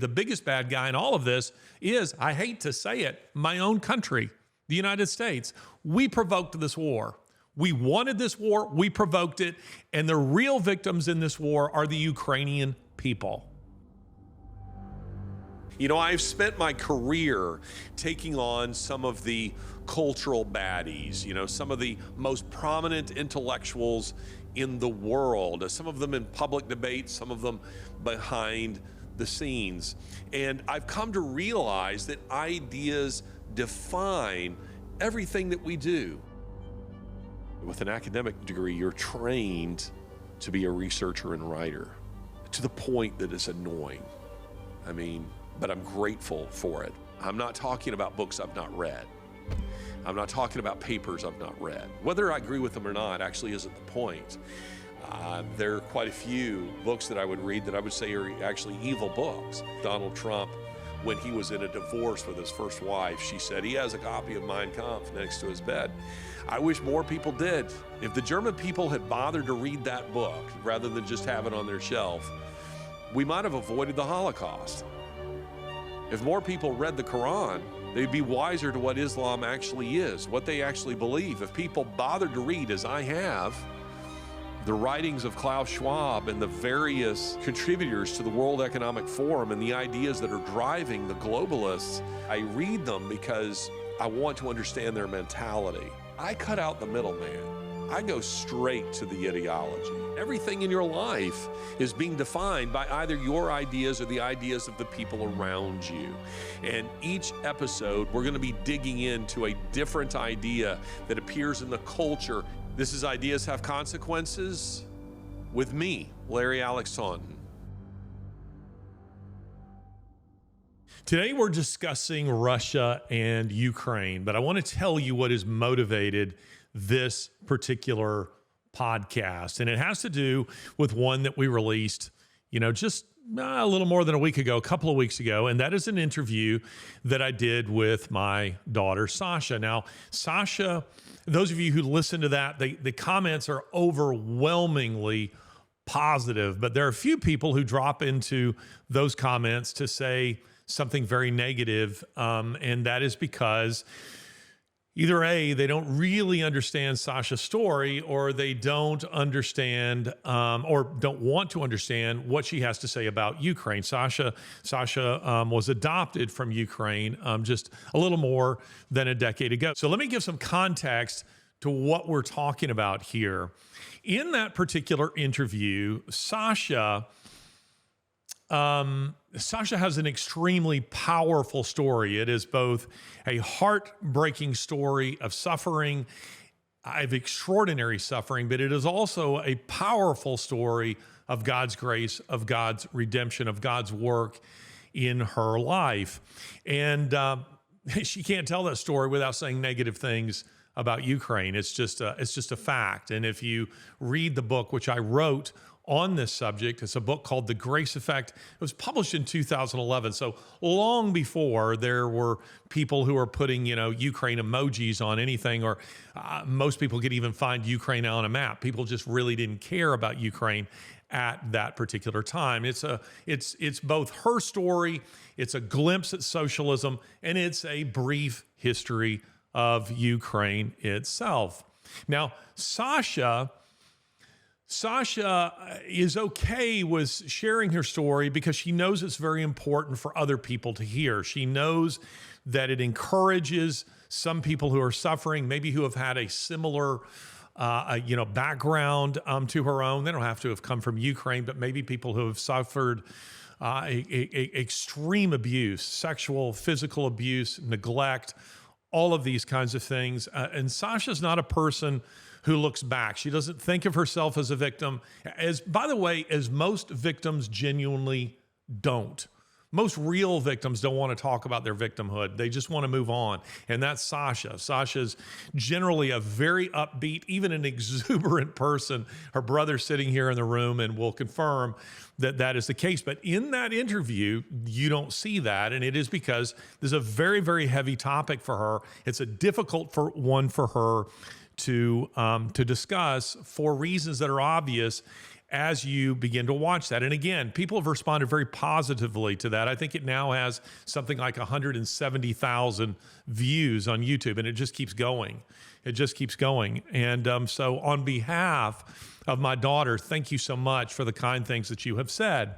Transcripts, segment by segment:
The biggest bad guy in all of this is, I hate to say it, my own country, the United States. We provoked this war. We wanted this war, we provoked it, and the real victims in this war are the Ukrainian people. You know, I've spent my career taking on some of the cultural baddies, you know, some of the most prominent intellectuals in the world, some of them in public debate, some of them behind the scenes. And I've come to realize that ideas define everything that we do. With an academic degree, you're trained to be a researcher and writer to the point that it's annoying. I mean, but I'm grateful for it. I'm not talking about books I've not read. I'm not talking about papers I've not read. Whether I agree with them or not actually isn't the point. There are quite a few books that I would read that I would say are actually evil books. Donald Trump, when he was in a divorce with his first wife, she said he has a copy of Mein Kampf next to his bed. I wish more people did. If the German people had bothered to read that book rather than just have it on their shelf, we might have avoided the Holocaust. If more people read the Quran, they'd be wiser to what Islam actually is, what they actually believe. If people bothered to read, as I have, the writings of Klaus Schwab and the various contributors to the World Economic Forum and the ideas that are driving the globalists, I read them because I want to understand their mentality. I cut out the middleman. I go straight to the ideology. Everything in your life is being defined by either your ideas or the ideas of the people around you. And each episode, we're going to be digging into a different idea that appears in the culture. This is Ideas Have Consequences with me, Larry Alex Taunton. Today we're discussing Russia and Ukraine, but I want to tell you what has motivated this particular podcast. And it has to do with one that we released, just a little more than a week ago, a couple of weeks ago. And that is an interview that I did with my daughter, Sasha. Now, Sasha, those of you who listen to that, the comments are overwhelmingly positive, but there are a few people who drop into those comments to say something very negative. And that is because either A, they don't really understand Sasha's story, or they don't understand or don't want to understand what she has to say about Ukraine. Sasha was adopted from Ukraine just a little more than a decade ago. So let me give some context to what we're talking about here. In that particular interview, Sasha has an extremely powerful story. It is both a heartbreaking story of suffering, of extraordinary suffering, but it is also a powerful story of God's grace, of God's redemption, of God's work in her life. And she can't tell that story without saying negative things about Ukraine. It's just a fact. And if you read the book, which I wrote on this subject, it's a book called The Grace Effect. It was published in 2011, so long before there were people who were putting, Ukraine emojis on anything, or most people could even find Ukraine on a map. People just really didn't care about Ukraine at that particular time. It's both her story, it's a glimpse at socialism, and it's a brief history of Ukraine itself. Now, Sasha is okay with sharing her story because she knows it's very important for other people to hear. She knows that it encourages some people who are suffering, maybe who have had a similar background to her own. They don't have to have come from Ukraine, but maybe people who have suffered extreme abuse, sexual, physical abuse, neglect, all of these kinds of things. And Sasha's not a person who looks back. She doesn't think of herself as a victim, by the way, as most victims genuinely don't. Most real victims don't want to talk about their victimhood. They just want to move on. And that's Sasha. Sasha's generally a very upbeat, even an exuberant person. Her brother's sitting here in the room and will confirm that that is the case. But in that interview, you don't see that. And it is because there's a very, very heavy topic for her. It's a difficult one for her to discuss for reasons that are obvious. as you begin to watch that. And again, people have responded very positively to that. I think it now has something like 170,000 views on YouTube, and it just keeps going. It just keeps going. And so on behalf of my daughter, thank you so much for the kind things that you have said.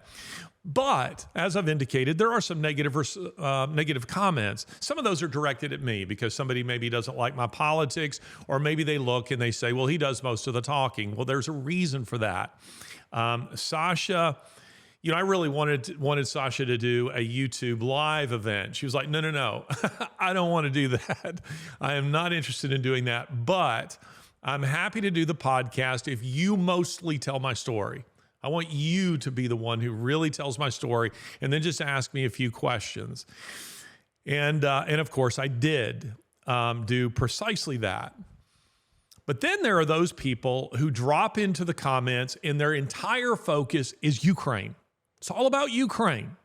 But as I've indicated, there are some negative comments. Some of those are directed at me because somebody maybe doesn't like my politics, or maybe they look and they say, well, he does most of the talking. Well, there's a reason for that. Sasha, I really wanted Sasha to do a YouTube live event. She was like, no, I don't want to do that. I am not interested in doing that, but I'm happy to do the podcast if you mostly tell my story. I want you to be the one who really tells my story, and then just ask me a few questions. And of course, I did do precisely that. But then there are those people who drop into the comments, and their entire focus is Ukraine. It's all about Ukraine.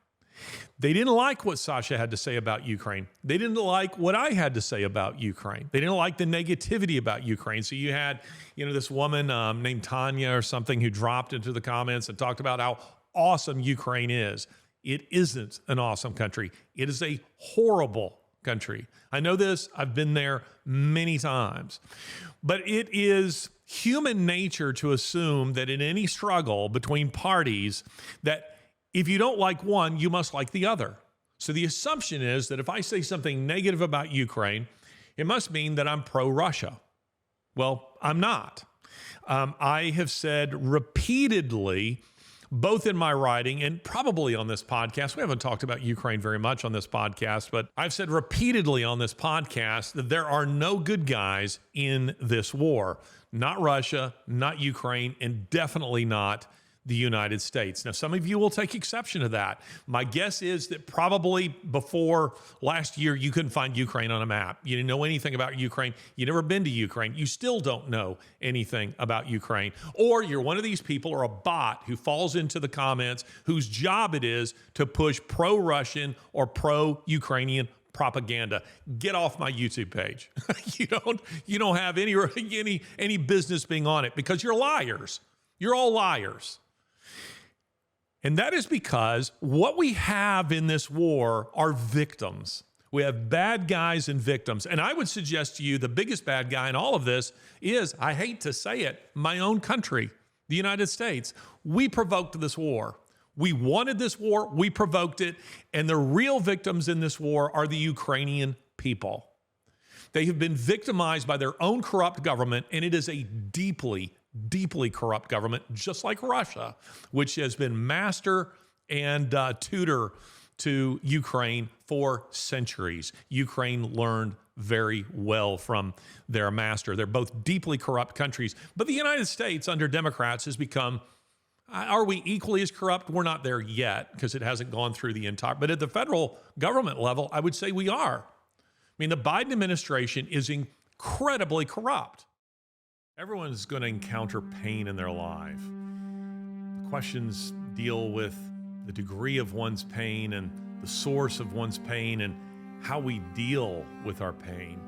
They didn't like what Sasha had to say about Ukraine. They didn't like what I had to say about Ukraine. They didn't like the negativity about Ukraine. So you had, this woman named Tanya or something who dropped into the comments and talked about how awesome Ukraine is. It isn't an awesome country. It is a horrible country. I know this. I've been there many times. But it is human nature to assume that in any struggle between parties, that if you don't like one, you must like the other. So the assumption is that if I say something negative about Ukraine, it must mean that I'm pro-Russia. Well, I'm not. I have said repeatedly, both in my writing and probably on this podcast, we haven't talked about Ukraine very much on this podcast, but I've said repeatedly on this podcast that there are no good guys in this war. Not Russia, not Ukraine, and definitely not the United States. Now, some of you will take exception to that. My guess is that probably before last year, you couldn't find Ukraine on a map. You didn't know anything about Ukraine. You've never been to Ukraine. You still don't know anything about Ukraine. Or you're one of these people, or a bot who falls into the comments whose job it is to push pro-Russian or pro-Ukrainian propaganda. Get off my YouTube page. You don't have any business being on it because you're liars. You're all liars. And that is because what we have in this war are victims. We have bad guys and victims. And I would suggest to you the biggest bad guy in all of this is, I hate to say it, my own country, the United States. We provoked this war. We wanted this war. We provoked it. And the real victims in this war are the Ukrainian people. They have been victimized by their own corrupt government, and it is a deeply corrupt government, just like Russia, which has been master and tutor to Ukraine for centuries. Ukraine learned very well from their master. They're both deeply corrupt countries. But the United States, under Democrats, has become, are we equally as corrupt? We're not there yet because it hasn't gone through the entire, but at the federal government level, I would say we are. I mean, the Biden administration is incredibly corrupt. Everyone is going to encounter pain in their life. The questions deal with the degree of one's pain and the source of one's pain and how we deal with our pain.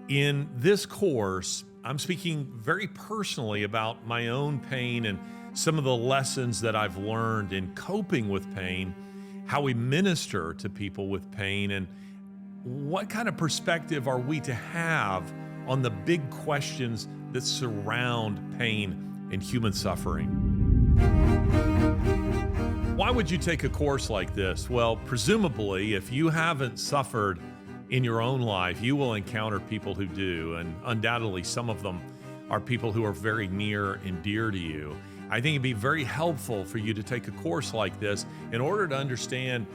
In this course, I'm speaking very personally about my own pain and some of the lessons that I've learned in coping with pain, how we minister to people with pain, and what kind of perspective are we to have on the big questions that surround pain and human suffering. Why would you take a course like this? Well, presumably, if you haven't suffered in your own life, you will encounter people who do, and undoubtedly some of them are people who are very near and dear to you. I think it'd be very helpful for you to take a course like this in order to understand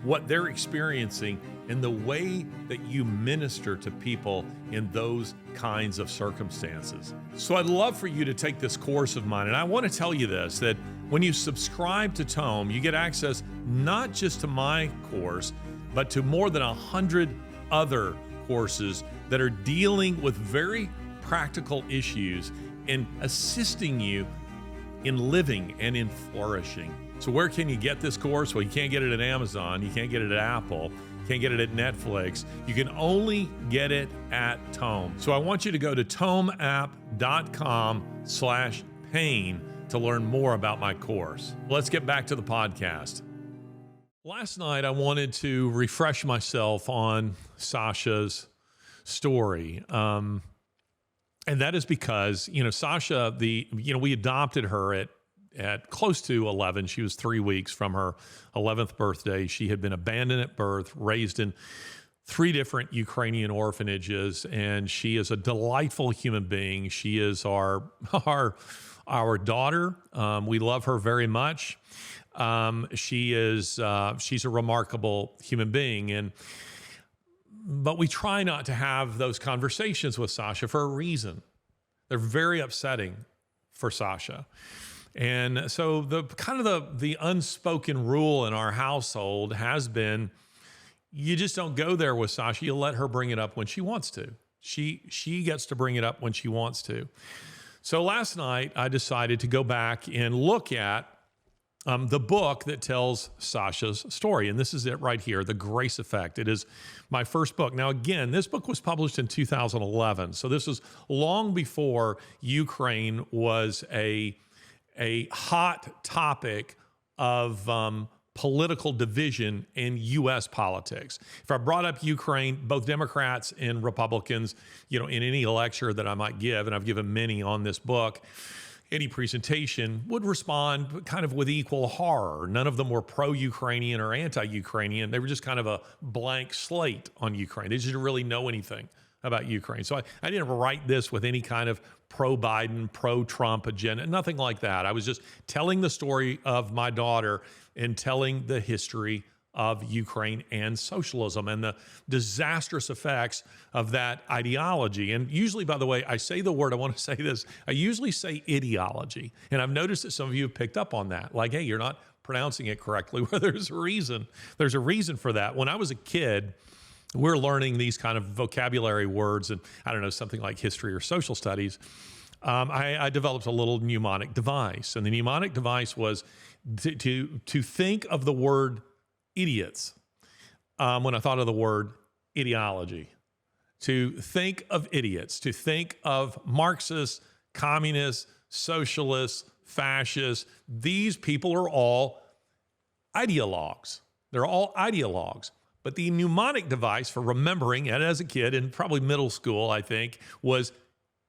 what they're experiencing and the way that you minister to people in those kinds of circumstances. So I'd love for you to take this course of mine. And I want to tell you this, that when you subscribe to Tome, you get access not just to my course, but to more than 100 other courses that are dealing with very practical issues and assisting you in living and in flourishing. So where can you get this course? Well, you can't get it at Amazon. You can't get it at Apple. You can't get it at Netflix. You can only get it at Tome. So I want you to go to tomeapp.com/pain to learn more about my course. Let's get back to the podcast. Last night, I wanted to refresh myself on Sasha's story. And that is because, Sasha, we adopted her at close to 11. She was 3 weeks from her 11th birthday. She had been abandoned at birth, raised in 3 different Ukrainian orphanages, and she is a delightful human being. She is our daughter. We love her very much. She's a remarkable human being, but we try not to have those conversations with Sasha for a reason. They're very upsetting for Sasha. And so the unspoken rule in our household has been, you just don't go there with Sasha. You let her bring it up when she wants to. She gets to bring it up when she wants to. So last night I decided to go back and look at the book that tells Sasha's story. And this is it right here, The Grace Effect. It is my first book. Now, again, this book was published in 2011. So this was long before Ukraine was a hot topic of political division in U.S. politics. If I brought up Ukraine, both Democrats and Republicans, in any lecture that I might give, and I've given many on this book, any presentation would respond kind of with equal horror. None of them were pro-Ukrainian or anti-Ukrainian. They were just kind of a blank slate on Ukraine. They just didn't really know anything about Ukraine. So I didn't write this with any kind of pro-Biden, pro-Trump agenda, nothing like that. I was just telling the story of my daughter and telling the history of Ukraine and socialism and the disastrous effects of that ideology. And usually, by the way, I say the word, I want to say this, I usually say ideology. And I've noticed that some of you have picked up on that. Like, hey, you're not pronouncing it correctly. Well, there's a reason. There's a reason for that. When I was a kid, we're learning these kind of vocabulary words and, something like history or social studies. I developed a little mnemonic device. And the mnemonic device was to think of the word idiots when I thought of the word ideology. To think of idiots, to think of Marxists, communists, socialists, fascists. These people are all ideologues. They're all ideologues. But the mnemonic device for remembering it as a kid, and probably middle school, I think, was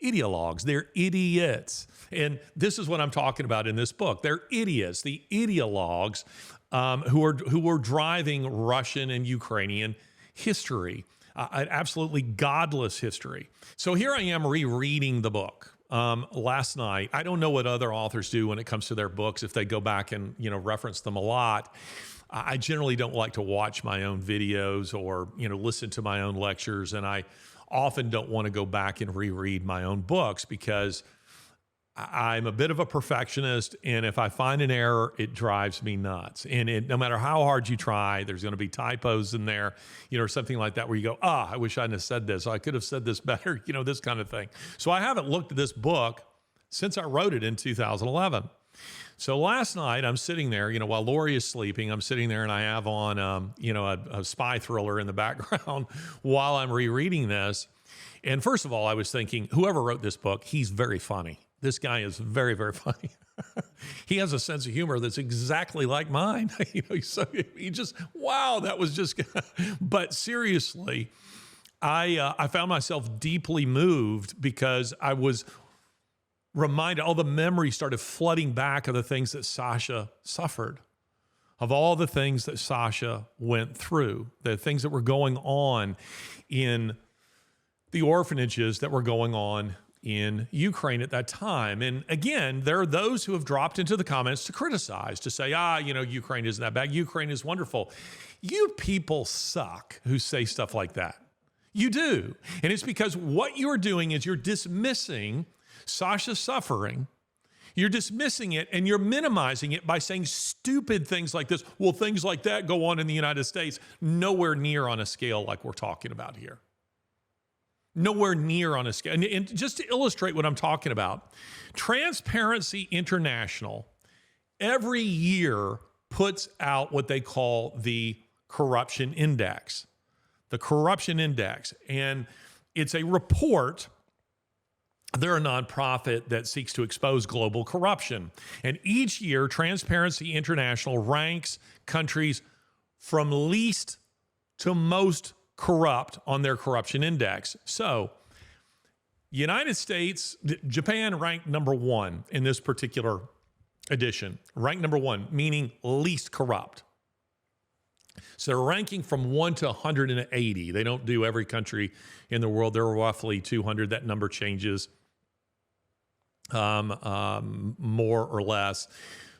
ideologues. They're idiots. And this is what I'm talking about in this book. They're idiots, the ideologues who were driving Russian and Ukrainian history, an absolutely godless history. So here I am rereading the book. Last night, I don't know what other authors do when it comes to their books, if they go back and reference them a lot. I generally don't like to watch my own videos or listen to my own lectures, and I often don't want to go back and reread my own books because I'm a bit of a perfectionist, and if I find an error, it drives me nuts. And no matter how hard you try, there's going to be typos in there, or something like that where you go, I wish I hadn't have said this. I could have said this better, this kind of thing. So I haven't looked at this book since I wrote it in 2011. So last night I'm sitting there, while Lori is sleeping, I'm sitting there and I have on, a spy thriller in the background while I'm rereading this. And first of all, I was thinking, whoever wrote this book, he's very funny. This guy is very, very funny. He has a sense of humor that's exactly like mine. So he just, wow, that was just, but seriously, I found myself deeply moved because I was reminded, all the memories started flooding back of the things that Sasha suffered, of all the things that Sasha went through, the things that were going on in the orphanages that were going on in Ukraine at that time. And again, there are those who have dropped into the comments to criticize, to say, Ukraine isn't that bad. Ukraine is wonderful. You people suck who say stuff like that. You do. And it's because what you're doing is you're dismissing Sasha's suffering. You're dismissing it and you're minimizing it by saying stupid things like this. Well, things like that go on in the United States, nowhere near on a scale like we're talking about here. Nowhere near on a scale. And just to illustrate what I'm talking about, Transparency International every year puts out what they call the corruption index. The corruption index. And it's a report They're a nonprofit that seeks to expose global corruption. And each year, Transparency International ranks countries from least to most corrupt on their corruption index. So, United States, Japan ranked number 1 in this particular edition. Ranked number 1, meaning least corrupt. So they're ranking from 1 to 180. They don't do every country in the world. There are roughly 200. That number changes more or less.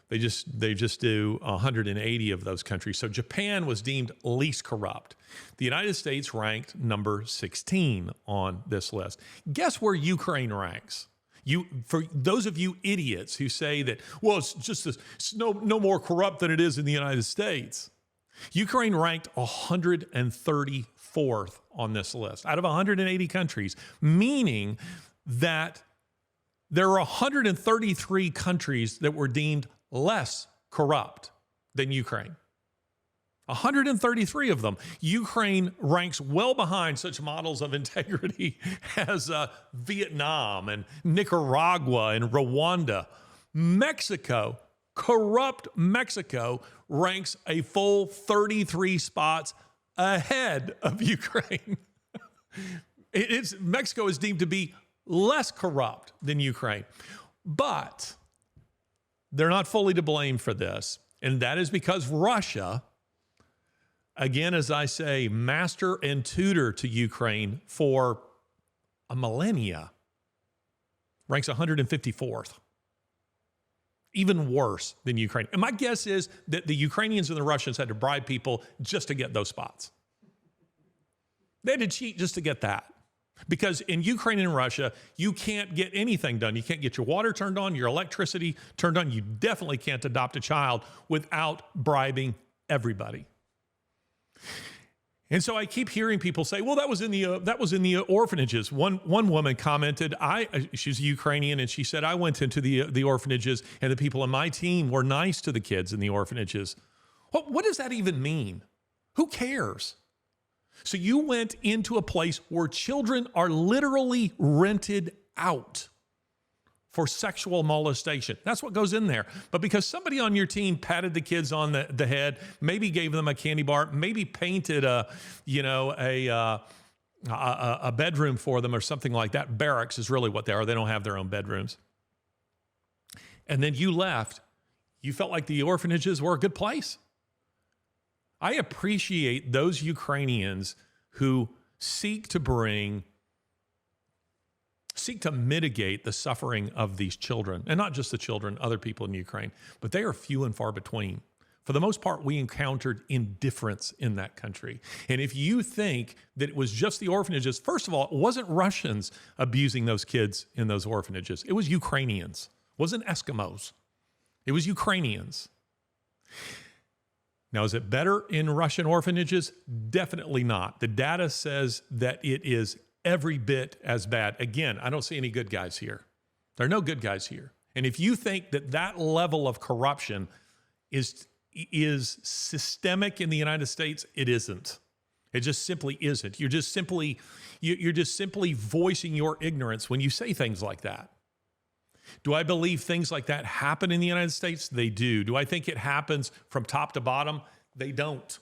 They just do 180 of those countries. So Japan was deemed least corrupt. The United States ranked number 16 on this list. Guess where Ukraine ranks? For those of you idiots who say that, well, it's no more corrupt than it is in the United States. Ukraine ranked 134th on this list out of 180 countries, meaning that there are 133 countries that were deemed less corrupt than Ukraine. 133 of them. Ukraine ranks well behind such models of integrity as Vietnam and Nicaragua and Rwanda. Mexico, corrupt Mexico, ranks a full 33 spots ahead of Ukraine. Mexico is deemed to be less corrupt than Ukraine. But they're not fully to blame for this. And that is because Russia, again, as I say, master and tutor to Ukraine for a millennia, ranks 154th. Even worse than Ukraine. And my guess is that the Ukrainians and the Russians had to bribe people just to get those spots. They had to cheat just to get that. Because in Ukraine and Russia, you can't get anything done. You can't get your water turned on, your electricity turned on. You definitely can't adopt a child without bribing everybody. And so I keep hearing people say, well, that was in the orphanages. One woman commented, she's Ukrainian, and she said, I went into the orphanages and the people on my team were nice to the kids in the orphanages. Well, what does that even mean? Who cares? So you went into a place where children are literally rented out for sexual molestation. That's what goes in there. But because somebody on your team patted the kids on the head, maybe gave them a candy bar, maybe painted a bedroom for them or something like that. Barracks is really what they are. They don't have their own bedrooms. And then you left. You felt like the orphanages were a good place. I appreciate those Ukrainians who seek to mitigate the suffering of these children, and not just the children, other people in Ukraine, but they are few and far between. For the most part, we encountered indifference in that country. And if you think that it was just the orphanages, first of all, it wasn't Russians abusing those kids in those orphanages. It was Ukrainians. It wasn't Eskimos. It was Ukrainians. Now, is it better in Russian orphanages? Definitely not. The data says that it is every bit as bad. Again, I don't see any good guys here. There are no good guys here. And if you think that level of corruption is systemic in the United States, it isn't. It just simply isn't. You're just simply voicing your ignorance when you say things like that. Do I believe things like that happen in the United States? They do. Do I think it happens from top to bottom? They don't.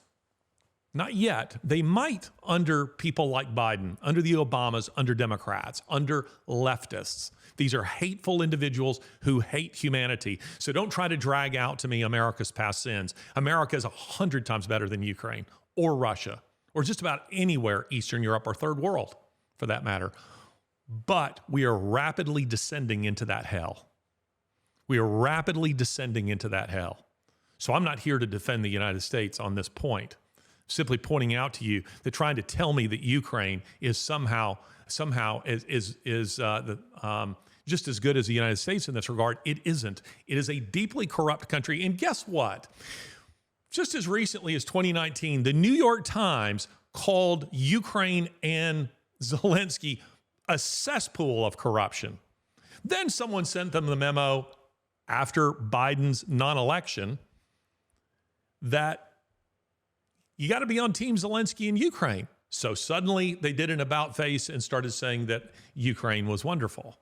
Not yet. They might under people like Biden, under the Obamas, under Democrats, under leftists. These are hateful individuals who hate humanity. So don't try to drag out to me America's past sins. America is 100 times better than Ukraine or Russia or just about anywhere Eastern Europe or Third World for that matter. But we are rapidly descending into that hell. We are rapidly descending into that hell. So I'm not here to defend the United States on this point. Simply pointing out to you that trying to tell me that Ukraine is somehow just as good as the United States in this regard, it isn't. It is a deeply corrupt country. And guess what? Just as recently as 2019, the New York Times called Ukraine and Zelensky a cesspool of corruption. Then someone sent them the memo after Biden's non-election that you got to be on Team Zelensky in Ukraine. So suddenly they did an about face and started saying that Ukraine was wonderful.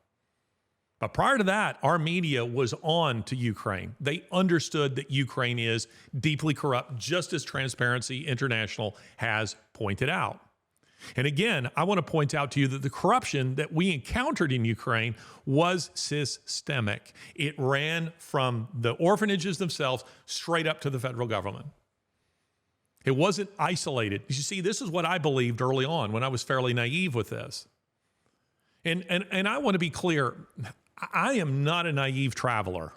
But prior to that, our media was on to Ukraine. They understood that Ukraine is deeply corrupt, just as Transparency International has pointed out. And again, I want to point out to you that the corruption that we encountered in Ukraine was systemic. It ran from the orphanages themselves straight up to the federal government. It wasn't isolated. You see, this is what I believed early on when I was fairly naive with this. And I want to be clear, I am not a naive traveler.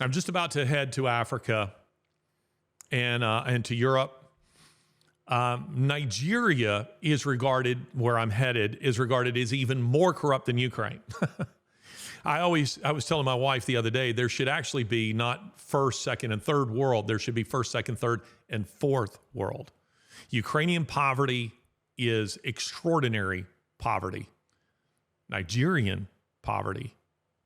I'm just about to head to Africa and to Europe. Nigeria is regarded, where I'm headed, is regarded as even more corrupt than Ukraine. I was telling my wife the other day, there should actually be not first, second, and third world. There should be first, second, third, and fourth world. Ukrainian poverty is extraordinary poverty. Nigerian poverty,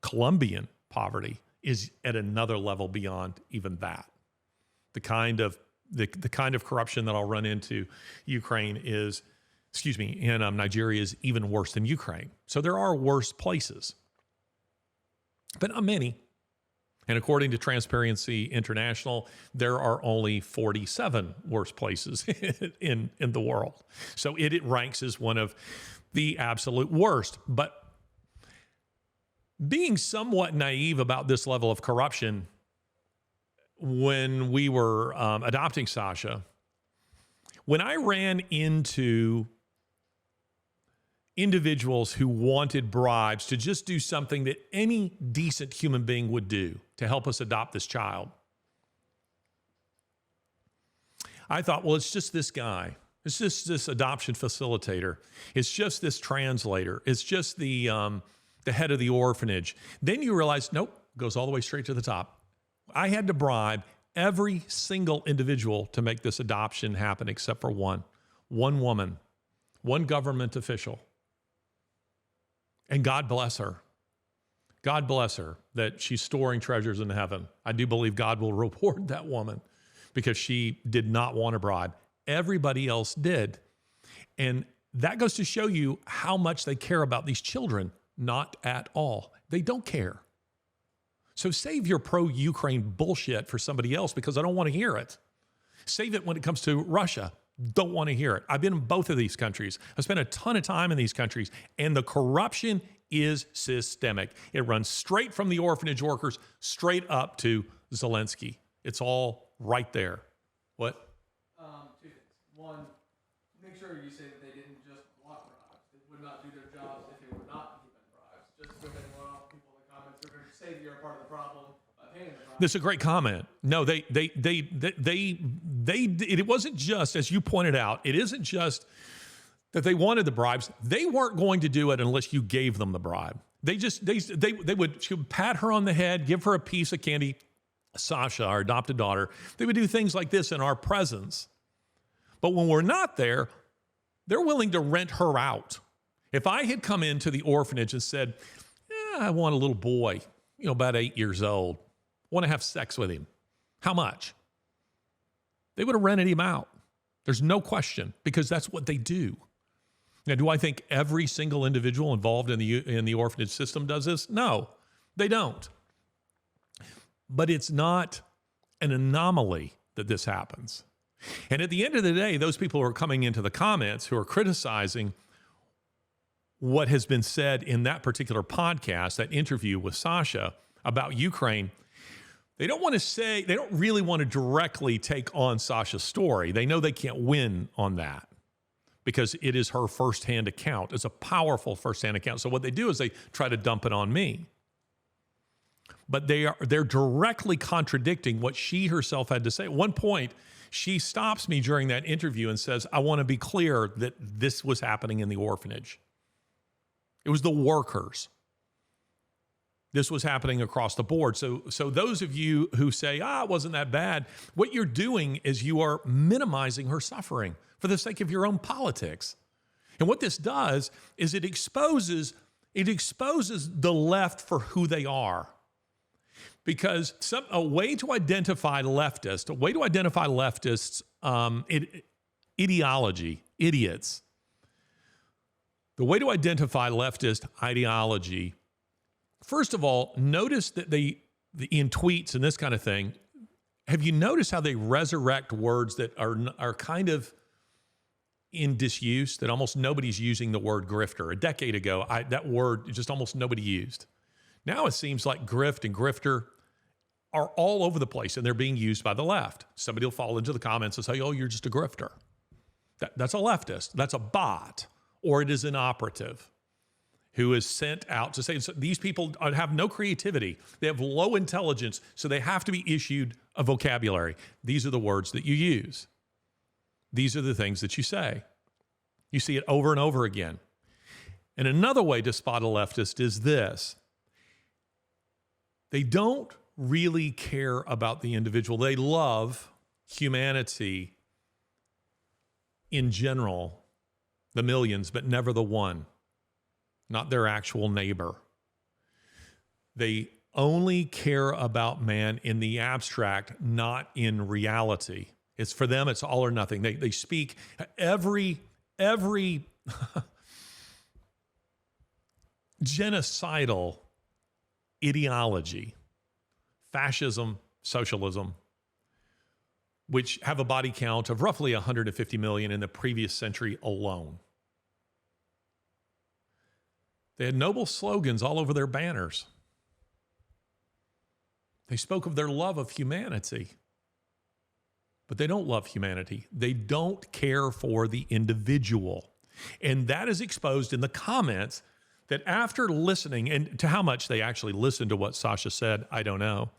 Colombian poverty is at another level beyond even that. The kind of corruption that I'll run into in Nigeria is even worse than Ukraine. So there are worse places, but not many. And according to Transparency International, there are only 47 worse places in the world. So it ranks as one of the absolute worst. But being somewhat naive about this level of corruption, when we were adopting Sasha, when I ran into individuals who wanted bribes to just do something that any decent human being would do to help us adopt this child, I thought, well, it's just this guy. It's just this adoption facilitator. It's just this translator. It's just the head of the orphanage. Then you realize, nope, goes all the way straight to the top. I had to bribe every single individual to make this adoption happen except for one woman, one government official. And God bless her. God bless her that she's storing treasures in heaven. I do believe God will reward that woman because she did not want a bribe. Everybody else did. And that goes to show you how much they care about these children. Not at all. They don't care. So save your pro-Ukraine bullshit for somebody else because I don't want to hear it. Save it when it comes to Russia. Don't want to hear it. I've been in both of these countries. I spent a ton of time in these countries, and the corruption is systemic. It runs straight from the orphanage workers straight up to Zelensky. It's all right there. What? Two things. One, make sure you say that they didn't just want bribes. They would not do their jobs if they were not given bribes. Just so that more people in the comments are going to say that you're a part of the problem by paying the bribes. This is a great comment. No, it wasn't just, as you pointed out, it isn't just that they wanted the bribes. They weren't going to do it unless you gave them the bribe. She would pat her on the head, give her a piece of candy. Sasha, our adopted daughter, they would do things like this in our presence. But when we're not there, they're willing to rent her out. If I had come into the orphanage and said, I want a little boy, about 8 years old, want to have sex with him, how much? They would have rented him out. There's no question, because that's what they do. Now, do I think every single individual involved in the orphanage system does this? No, they don't. But it's not an anomaly that this happens. And at the end of the day, those people who are coming into the comments who are criticizing what has been said in that particular podcast, that interview with Sasha about Ukraine, they don't really want to directly take on Sasha's story. They know they can't win on that because it is her firsthand account. It's a powerful firsthand account. So what they do is they try to dump it on me. But they're directly contradicting what she herself had to say. At one point, she stops me during that interview and says, I want to be clear that this was happening in the orphanage. It was the workers. This was happening across the board. So those of you who say, it wasn't that bad, what you're doing is you are minimizing her suffering for the sake of your own politics. And what this does is it exposes the left for who they are. Because a way to identify leftists, ideology, idiots. The way to identify leftist ideology First of all, notice that in tweets and this kind of thing, have you noticed how they resurrect words that are kind of in disuse, that almost nobody's using the word grifter? A decade ago, that word just almost nobody used. Now it seems like grift and grifter are all over the place, and they're being used by the left. Somebody will fall into the comments and say, oh, you're just a grifter. That's a leftist. That's a bot, or it is an operative who is sent out to say, so these people have no creativity. They have low intelligence, so they have to be issued a vocabulary. These are the words that you use. These are the things that you say. You see it over and over again. And another way to spot a leftist is this. They don't really care about the individual. They love humanity in general, the millions, but never the one, not their actual neighbor. They only care about man in the abstract, not in reality. It's for them, it's all or nothing. They speak every genocidal ideology, fascism, socialism, which have a body count of roughly 150 million in the previous century alone. They had noble slogans all over their banners. They spoke of their love of humanity, but they don't love humanity. They don't care for the individual. And that is exposed in the comments that after listening, and to how much they actually listened to what Sasha said, I don't know.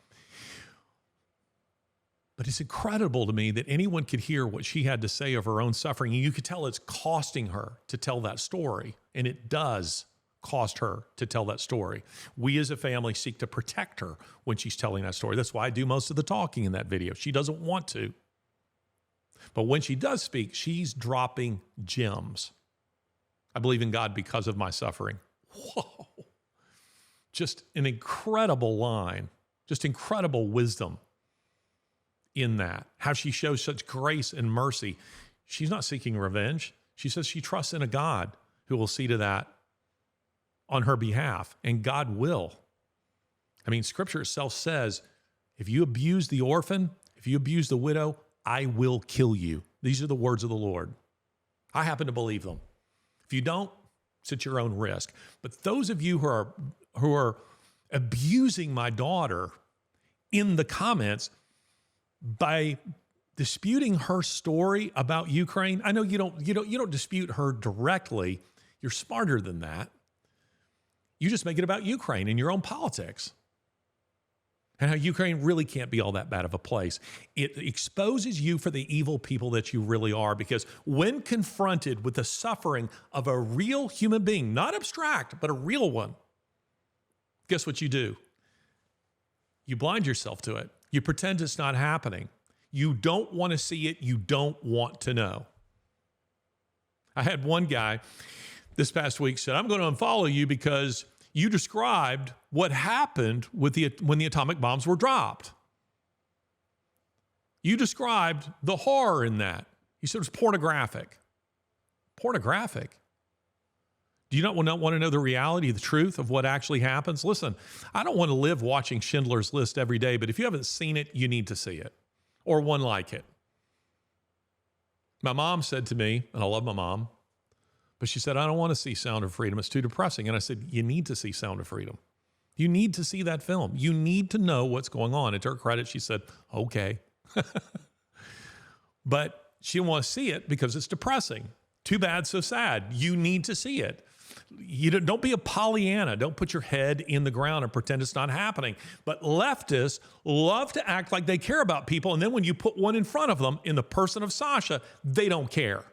But it's incredible to me that anyone could hear what she had to say of her own suffering. And you could tell it's costing her to tell that story. And it does cost her to tell that story. We as a family seek to protect her when she's telling that story. That's why I do most of the talking in that video. She doesn't want to. But when she does speak, she's dropping gems. I believe in God because of my suffering. Whoa. Just an incredible line. Just incredible wisdom in that. How she shows such grace and mercy. She's not seeking revenge. She says she trusts in a God who will see to that on her behalf, and God will. I mean, Scripture itself says, if you abuse the orphan, if you abuse the widow, I will kill you. These are the words of the Lord. I happen to believe them. If you don't, it's at your own risk. But those of you who are abusing my daughter in the comments by disputing her story about Ukraine, I know you don't dispute her directly. You're smarter than that. You just make it about Ukraine and your own politics. And how Ukraine really can't be all that bad of a place. It exposes you for the evil people that you really are, because when confronted with the suffering of a real human being, not abstract, but a real one, guess what you do? You blind yourself to it. You pretend it's not happening. You don't want to see it. You don't want to know. I had one guy this past week said, I'm going to unfollow you because you described what happened with when the atomic bombs were dropped. You described the horror in that. He said it was pornographic. Pornographic? Do you not want to know the reality, the truth of what actually happens? Listen, I don't want to live watching Schindler's List every day, but if you haven't seen it, you need to see it, or one like it. My mom said to me, and I love my mom, but she said, I don't want to see Sound of Freedom. It's too depressing. And I said, you need to see Sound of Freedom. You need to see that film. You need to know what's going on. And to her credit, she said, okay. But she didn't want to see it because it's depressing. Too bad, so sad. You need to see it. Don't be a Pollyanna. Don't put your head in the ground and pretend it's not happening. But leftists love to act like they care about people. And then when you put one in front of them in the person of Sasha, they don't care.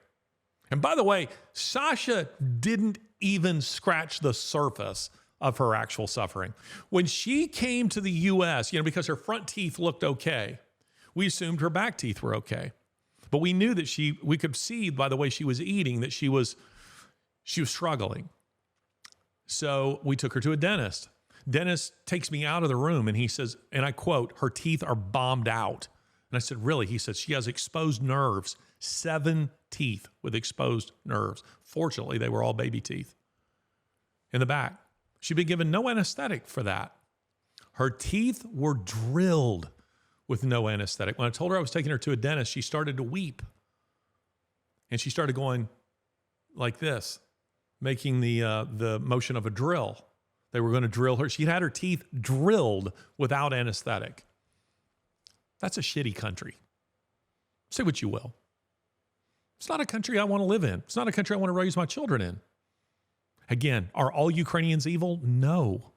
And by the way, Sasha didn't even scratch the surface of her actual suffering. When she came to the U.S., because her front teeth looked okay, we assumed her back teeth were okay. But we knew that we could see by the way she was eating that she was struggling. So we took her to a dentist. Dentist takes me out of the room and he says, and I quote, her teeth are bombed out. And I said, really? He said, she has exposed nerves, 7 teeth with exposed nerves. Fortunately, they were all baby teeth in the back. She'd been given no anesthetic for that. Her teeth were drilled with no anesthetic. When I told her I was taking her to a dentist, she started to weep. And she started going like this, making the motion of a drill. They were going to drill her. She'd had her teeth drilled without anesthetic. That's a shitty country. Say what you will. It's not a country I want to live in. It's not a country I want to raise my children in. Again, are all Ukrainians evil? No.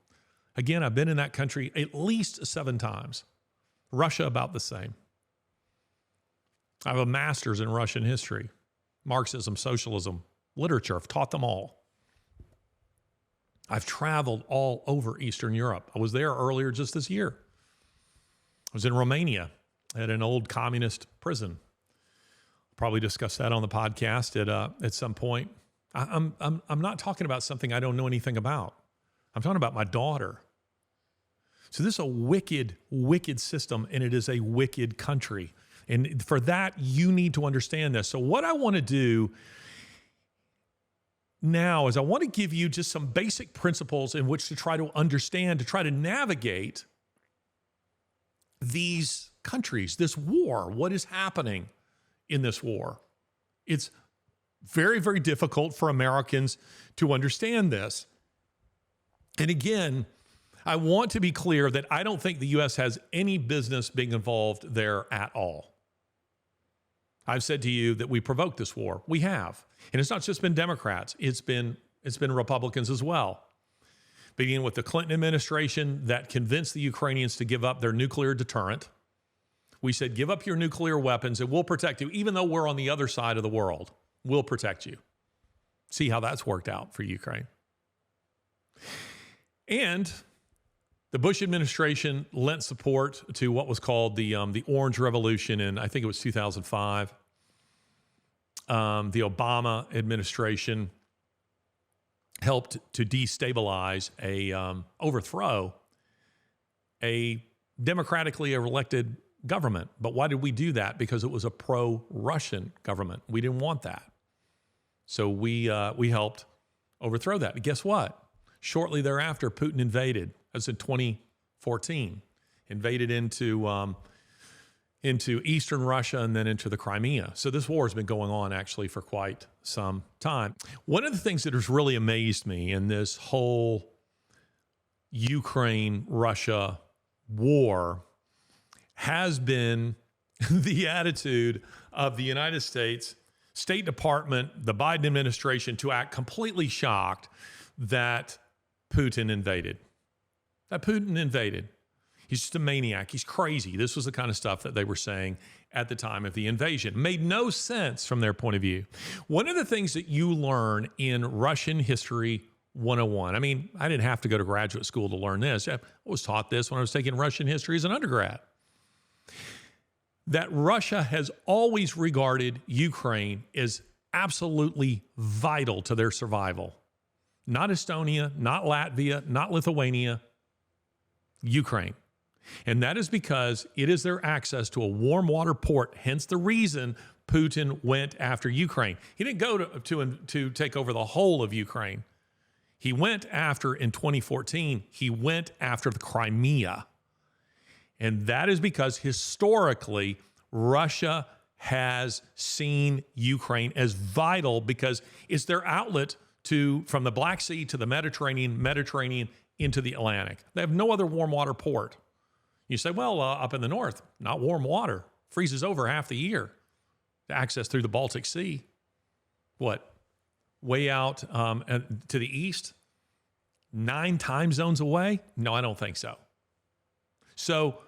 Again, I've been in that country at least 7 times. Russia, about the same. I have a master's in Russian history, Marxism, socialism, literature. I've taught them all. I've traveled all over Eastern Europe. I was there earlier just this year. I was in Romania at an old communist prison. Probably discuss that on the podcast at some point. I'm not talking about something I don't know anything about. I'm talking about my daughter. So this is a wicked, wicked system, and it is a wicked country. And for that, you need to understand this. So what I want to do now is I want to give you just some basic principles in which to try to understand, to try to navigate these countries, this war, what is happening in this war. It's very, very difficult for Americans to understand this. And again, I want to be clear that I don't think the U.S. has any business being involved there at all. I've said to you that we provoked this war. We have. And it's not just been Democrats. It's been Republicans as well. Beginning with the Clinton administration that convinced the Ukrainians to give up their nuclear deterrent. We said, give up your nuclear weapons and we'll protect you. Even though we're on the other side of the world, we'll protect you. See how that's worked out for Ukraine. And the Bush administration lent support to what was called the Orange Revolution in, I think it was 2005. The Obama administration helped to destabilize overthrow a democratically elected government. But why did we do that? Because it was a pro-Russian government. We didn't want that. So we helped overthrow that. And guess what? Shortly thereafter, Putin invaded. That was in 2014. Invaded into eastern Russia and then into the Crimea. So this war has been going on actually for quite some time. One of the things that has really amazed me in this whole Ukraine-Russia war has been the attitude of the United States State Department, the Biden administration, to act completely shocked that Putin invaded. He's just a maniac. He's crazy. This was the kind of stuff that they were saying at the time of the invasion. Made no sense from their point of view. One of the things that you learn in Russian History 101, I mean, I didn't have to go to graduate school to learn this. I was taught this when I was taking Russian history as an undergrad. That Russia has always regarded Ukraine as absolutely vital to their survival. Not Estonia, not Latvia, not Lithuania, Ukraine. And that is because it is their access to a warm water port, hence the reason Putin went after Ukraine. He didn't go to take over the whole of Ukraine. He went after, in 2014, he went after the Crimea. And that is because historically, Russia has seen Ukraine as vital because it's their outlet from the Black Sea to the Mediterranean into the Atlantic. They have no other warm water port. You say, well, up in the north, not warm water. Freezes over half the year. The access through the Baltic Sea. What? Way out to the east? 9 time zones away? No, I don't think so. So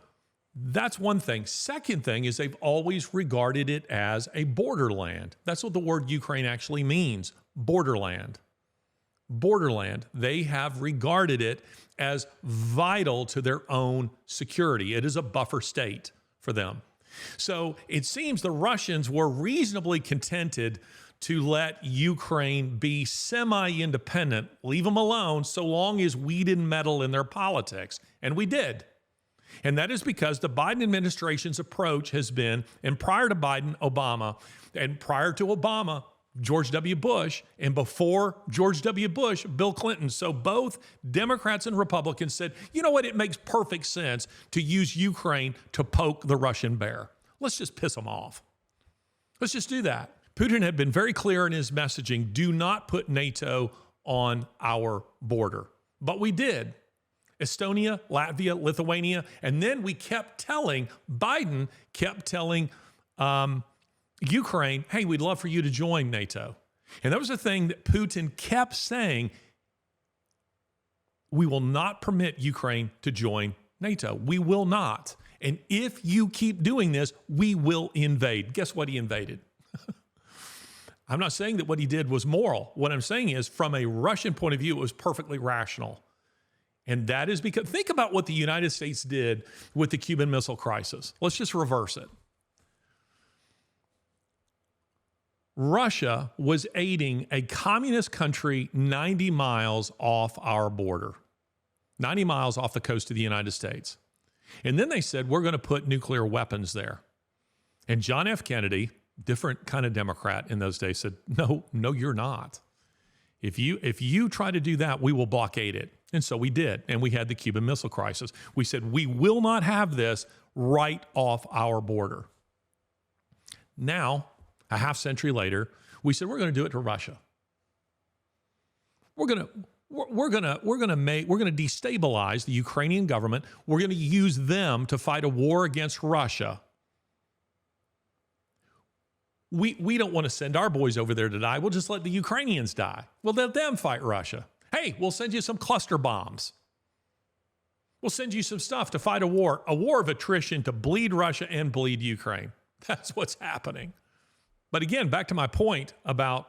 that's one thing. Second thing is they've always regarded it as a borderland. That's what the word Ukraine actually means, borderland. Borderland. They have regarded it as vital to their own security. It is a buffer state for them. So it seems the Russians were reasonably contented to let Ukraine be semi-independent, leave them alone so long as we didn't meddle in their politics. And we did. And that is because the Biden administration's approach has been, and prior to Biden, Obama, and prior to Obama, George W. Bush, and before George W. Bush, Bill Clinton. So both Democrats and Republicans said, you know what, it makes perfect sense to use Ukraine to poke the Russian bear. Let's just piss them off. Let's just do that. Putin had been very clear in his messaging, do not put NATO on our border. But we did. Estonia, Latvia, Lithuania, and then we kept telling, Biden kept telling Ukraine, hey, we'd love for you to join NATO. And that was the thing that Putin kept saying, we will not permit Ukraine to join NATO. We will not. And if you keep doing this, we will invade. Guess what he invaded? I'm not saying that what he did was moral. What I'm saying is, from a Russian point of view, it was perfectly rational. And that is because, think about what the United States did with the Cuban Missile Crisis. Let's just reverse it. Russia was aiding a communist country 90 miles off our border, 90 miles off the coast of the United States. And then they said, we're going to put nuclear weapons there. And John F. Kennedy, different kind of Democrat in those days, said, no, you're not. If you try to do that, we will blockade it. And so we did. And we had the Cuban Missile Crisis. We said, we will not have this right off our border. Now, a half century later, we said, we're going to do it to Russia. We're going to destabilize the Ukrainian government. We're going to use them to fight a war against Russia. We don't want to send our boys over there to die. We'll just let the Ukrainians die. We'll let them fight Russia. Hey, we'll send you some cluster bombs. We'll send you some stuff to fight a war of attrition to bleed Russia and bleed Ukraine. That's what's happening. But again, back to my point about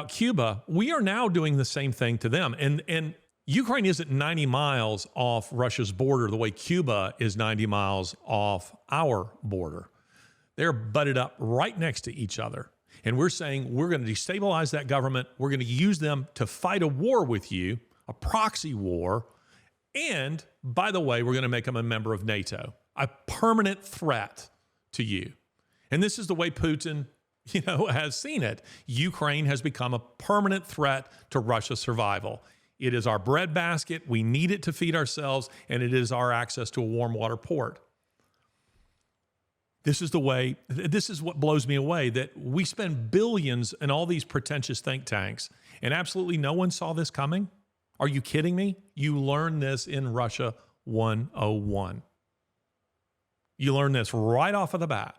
Cuba, we are now doing the same thing to them. And Ukraine isn't 90 miles off Russia's border the way Cuba is 90 miles off our border. They're butted up right next to each other. And we're saying we're going to destabilize that government. We're going to use them to fight a war with you, a proxy war. And by the way, we're going to make them a member of NATO, a permanent threat to you. And this is the way Putin, has seen it. Ukraine has become a permanent threat to Russia's survival. It is our breadbasket. We need it to feed ourselves, and it is our access to a warm water port. This is what blows me away, that we spend billions in all these pretentious think tanks, and absolutely no one saw this coming. Are you kidding me? You learn this in Russia 101. You learn this right off of the bat.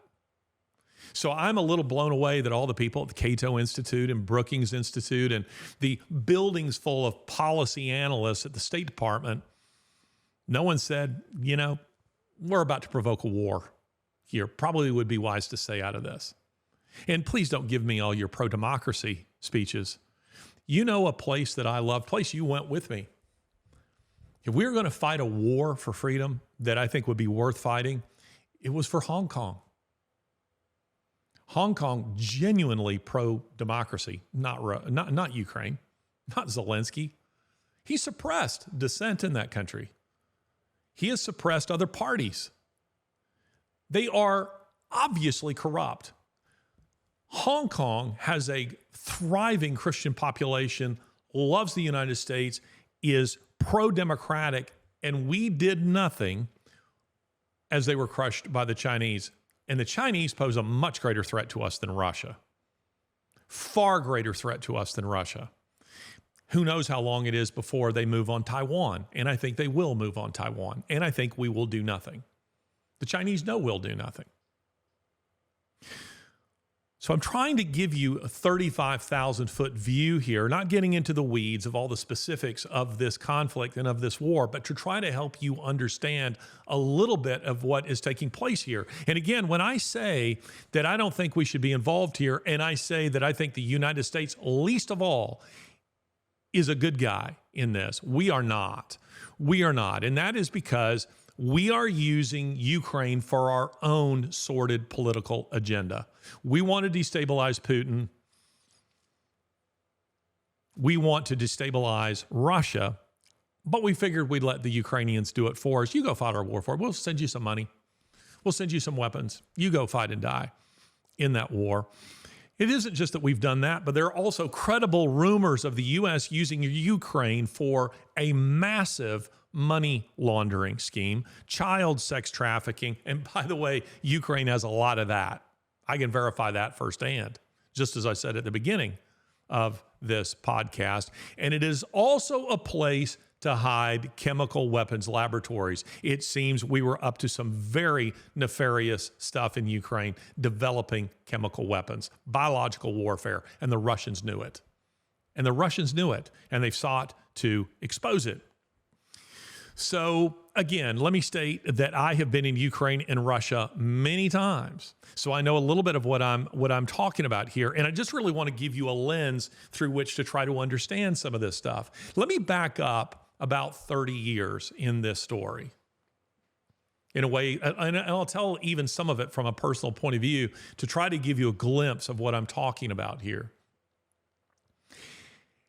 So I'm a little blown away that all the people at the Cato Institute and Brookings Institute and the buildings full of policy analysts at the State Department, no one said, we're about to provoke a war here. Probably would be wise to stay out of this. And please don't give me all your pro-democracy speeches. A place that I love, place you went with me. If we were going to fight a war for freedom that I think would be worth fighting, it was for Hong Kong. Hong Kong, genuinely pro-democracy, not Ukraine, not Zelensky. He suppressed dissent in that country. He has suppressed other parties. They are obviously corrupt. Hong Kong has a thriving Christian population, loves the United States, is pro-democratic, and we did nothing as they were crushed by the Chinese. And the Chinese pose a much greater threat to us than Russia. Far greater threat to us than Russia. Who knows how long it is before they move on Taiwan. And I think they will move on Taiwan. And I think we will do nothing. The Chinese know we'll do nothing. So I'm trying to give you a 35,000-foot view here, not getting into the weeds of all the specifics of this conflict and of this war, but to try to help you understand a little bit of what is taking place here. And again, when I say that I don't think we should be involved here, and I say that I think the United States, least of all, is a good guy in this, we are not. We are not. And that is because we are using Ukraine for our own sordid political agenda. We want to destabilize Putin. We want to destabilize Russia, but we figured we'd let the Ukrainians do it for us. You go fight our war for it. We'll send you some money. We'll send you some weapons. You go fight and die in that war. it isn't just that we've done that, but there are also credible rumors of the U.S. using Ukraine for a massive money laundering scheme, child sex trafficking. And by the way, Ukraine has a lot of that. I can verify that firsthand, just as I said at the beginning of this podcast. And it is also a place to hide chemical weapons laboratories. It seems we were up to some very nefarious stuff in Ukraine, developing chemical weapons, biological warfare, and the Russians knew it. And the Russians knew it, and they've sought to expose it. So again, let me state that I have been in Ukraine and Russia many times. So I know a little bit of what I'm talking about here. And I just really want to give you a lens through which to try to understand some of this stuff. Let me back up about 30 years in this story. In a way, and I'll tell even some of it from a personal point of view to try to give you a glimpse of what I'm talking about here.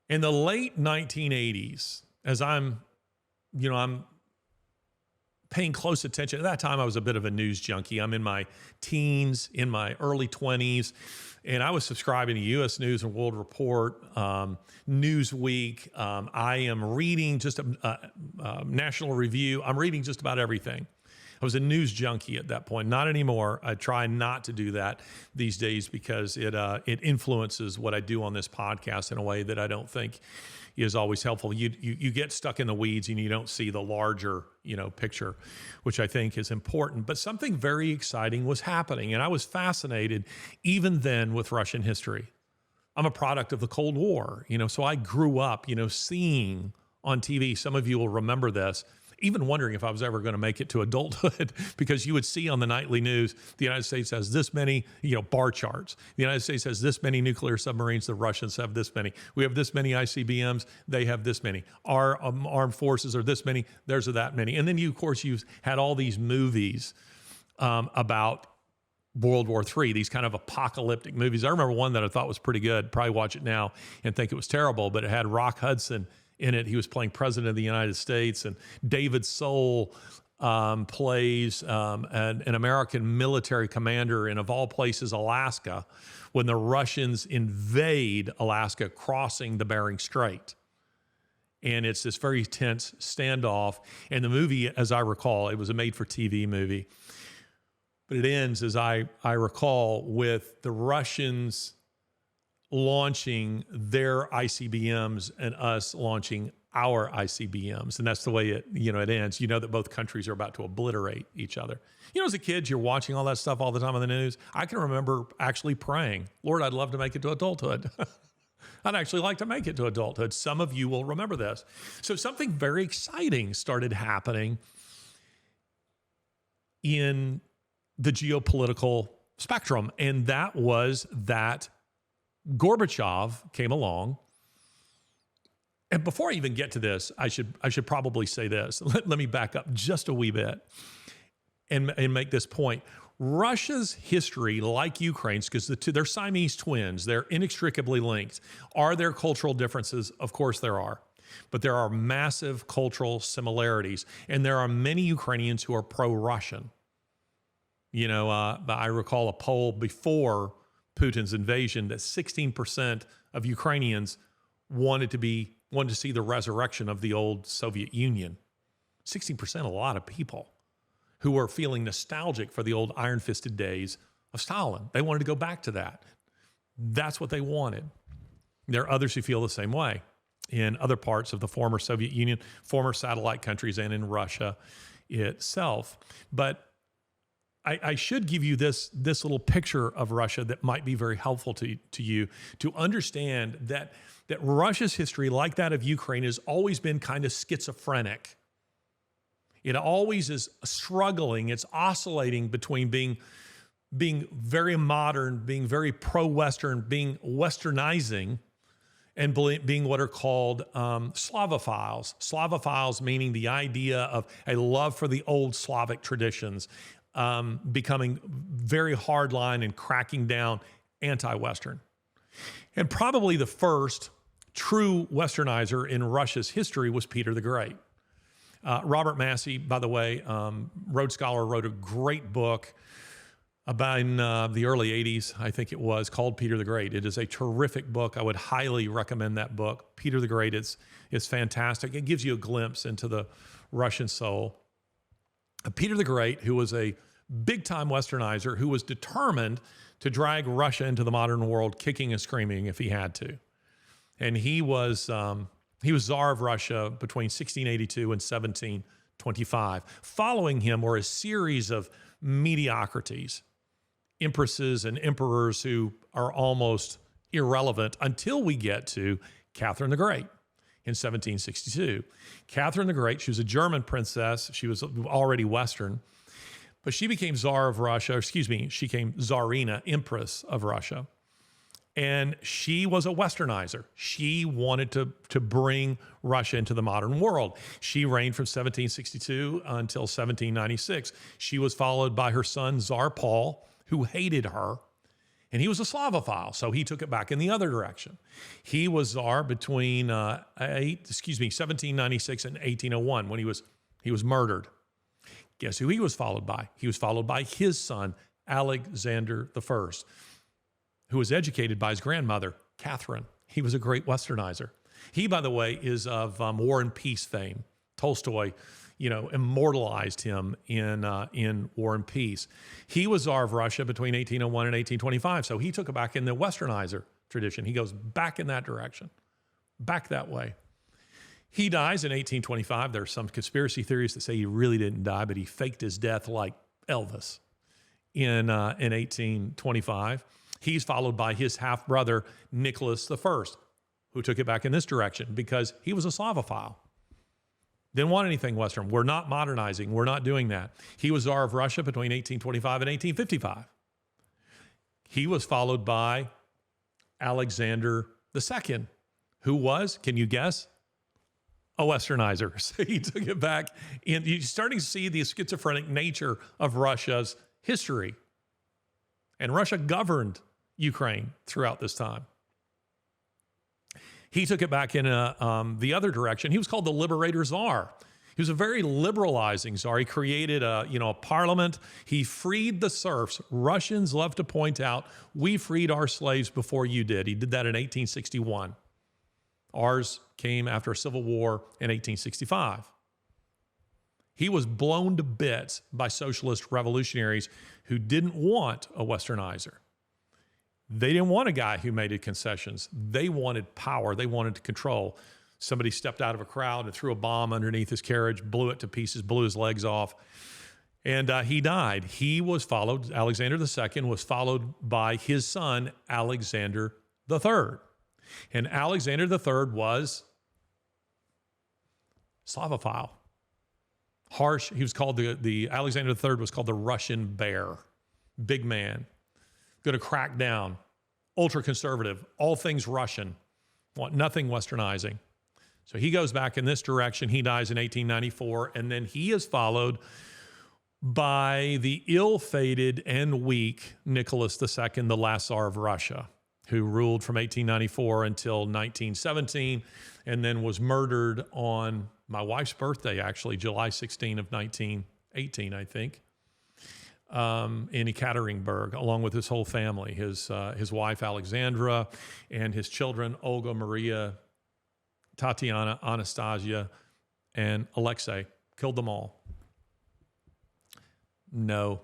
In the late 1980s, as I'm paying close attention. At that time, I was a bit of a news junkie. I'm in my teens, in my early 20s, and I was subscribing to U.S. News and World Report, Newsweek. I am reading just a National Review. I'm reading just about everything. I was a news junkie at that point. Not anymore. I try not to do that these days because it influences what I do on this podcast in a way that I don't think is always helpful. You get stuck in the weeds and you don't see the larger, picture, which I think is important. But something very exciting was happening, and I was fascinated even then with Russian history. I'm a product of the Cold War, so I grew up, seeing on TV. Some of you will remember this. Even wondering if I was ever going to make it to adulthood, because you would see on the nightly news, the United States has this many, bar charts. The United States has this many nuclear submarines. The Russians have this many. We have this many ICBMs. They have this many. Our armed forces are this many. Theirs are that many. And then you've had all these movies about World War III, these kind of apocalyptic movies. I remember one that I thought was pretty good. Probably watch it now and think it was terrible, but it had Rock Hudson in it. He was playing President of the United States, and David Soul plays an American military commander in, of all places, Alaska, when the Russians invade Alaska, crossing the Bering Strait. And it's this very tense standoff. And the movie, as I recall, it was a made-for-TV movie, but it ends, as I recall, with the Russians launching their ICBMs and us launching our ICBMs. And that's the way it ends. You know that both countries are about to obliterate each other. As a kid, you're watching all that stuff all the time on the news. I can remember actually praying, Lord, I'd love to make it to adulthood. I'd actually like to make it to adulthood. Some of you will remember this. So something very exciting started happening in the geopolitical spectrum. And that was that Gorbachev came along. And before I even get to this, I should probably say this. Let me back up just a wee bit and make this point. Russia's history, like Ukraine's, because they're Siamese twins, they're inextricably linked. Are there cultural differences? Of course there are. But there are massive cultural similarities. And there are many Ukrainians who are pro-Russian. I recall a poll before Putin's invasion that 16% of Ukrainians wanted to see the resurrection of the old Soviet Union. 16%, a lot of people who were feeling nostalgic for the old iron-fisted days of Stalin. They wanted to go back to that. That's what they wanted. There are others who feel the same way in other parts of the former Soviet Union, former satellite countries, and in Russia itself. But I should give you this little picture of Russia that might be very helpful to you to understand that Russia's history, like that of Ukraine, has always been kind of schizophrenic. It always is struggling. It's oscillating between being very modern, being very pro-Western, being Westernizing, and being what are called Slavophiles. Slavophiles meaning the idea of a love for the old Slavic traditions, becoming very hardline and cracking down anti-Western. And probably the first true Westernizer in Russia's history was Peter the Great. Robert Massey, by the way, Rhodes Scholar, wrote a great book about in the early 80s, I think it was, called Peter the Great. It is a terrific book. I would highly recommend that book. Peter the Great is fantastic. It gives you a glimpse into the Russian soul. Peter the Great, who was a big-time westernizer, who was determined to drag Russia into the modern world, kicking and screaming if he had to. And he was Tsar of Russia between 1682 and 1725. Following him were a series of mediocrities, empresses and emperors who are almost irrelevant until we get to Catherine the Great in 1762. Catherine the Great, she was a German princess. She was already Western, but she became Tsar of Russia, she became Tsarina, Empress of Russia. And she was a westernizer. She wanted to bring Russia into the modern world. She reigned from 1762 until 1796. She was followed by her son, Tsar Paul, who hated her. And he was a Slavophile, so he took it back in the other direction. He was Tsar between 1796 and 1801 when he was murdered. Guess who he was followed by? He was followed by his son, Alexander I, who was educated by his grandmother, Catherine. He was a great westernizer. He, by the way, is of War and Peace fame. Tolstoy, immortalized him in War and Peace. He was Tsar of Russia between 1801 and 1825, so he took it back in the westernizer tradition. He goes back in that direction, back that way. He dies in 1825. There are some conspiracy theories that say he really didn't die, but he faked his death like Elvis in 1825. He's followed by his half-brother, Nicholas I, who took it back in this direction because he was a Slavophile. Didn't want anything Western. We're not modernizing. We're not doing that. He was Tsar of Russia between 1825 and 1855. He was followed by Alexander II, who was, can you guess, a westernizer. So he took it back. And you're starting to see the schizophrenic nature of Russia's history. And Russia governed Ukraine throughout this time. He took it back in the other direction. He was called the Liberator Tsar. He was a very liberalizing czar. He created a parliament. He freed the serfs. Russians love to point out, we freed our slaves before you did. He did that in 1861. Ours came after a civil war in 1865. He was blown to bits by socialist revolutionaries who didn't want a westernizer. They didn't want a guy who made concessions. They wanted power. They wanted to control. Somebody stepped out of a crowd and threw a bomb underneath his carriage, blew it to pieces, blew his legs off, and he died. He was followed, Alexander II was followed by his son, Alexander III. And Alexander III was Slavophile. Harsh. He was called the Alexander III was called the Russian bear. Big man. Going to crack down. Ultra conservative. All things Russian. Want nothing westernizing. So he goes back in this direction. He dies in 1894. And then he is followed by the ill-fated and weak Nicholas II, the last Tsar of Russia, who ruled from 1894 until 1917 and then was murdered on my wife's birthday, actually, July 16 of 1918, I think, in Ekaterinburg, along with his whole family, his wife, Alexandra, and his children, Olga, Maria, Tatiana, Anastasia, and Alexei. Killed them all. No,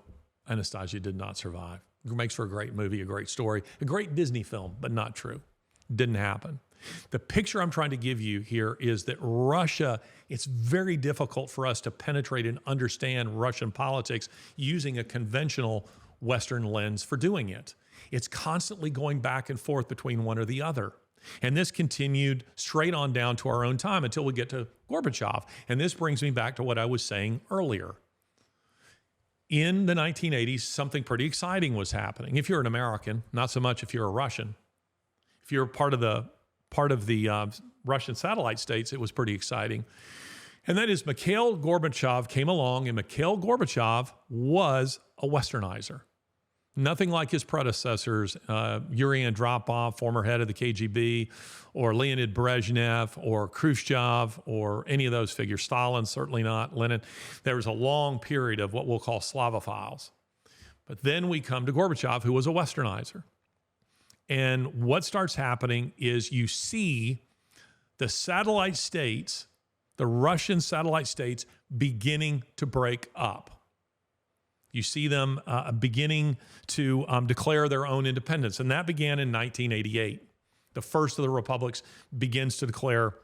Anastasia did not survive. It makes for a great movie, a great story, a great Disney film, but not true. Didn't happen. The picture I'm trying to give you here is that Russia, it's very difficult for us to penetrate and understand Russian politics using a conventional Western lens for doing it. It's constantly going back and forth between one or the other. And this continued straight on down to our own time until we get to Gorbachev. And this brings me back to what I was saying earlier. In the 1980s, something pretty exciting was happening. If you're an American, not so much if you're a Russian. If you're part of the Russian satellite states, it was pretty exciting. And that is Mikhail Gorbachev came along, and Mikhail Gorbachev was a westernizer. Nothing like his predecessors, Yuri Andropov, former head of the KGB, or Leonid Brezhnev, or Khrushchev, or any of those figures. Stalin, certainly not. Lenin. There was a long period of what we'll call Slavophiles. But then we come to Gorbachev, who was a westernizer. And what starts happening is you see the satellite states, the Russian satellite states, beginning to break up. You see them beginning to declare their own independence. And that began in 1988. The first of the republics begins to declare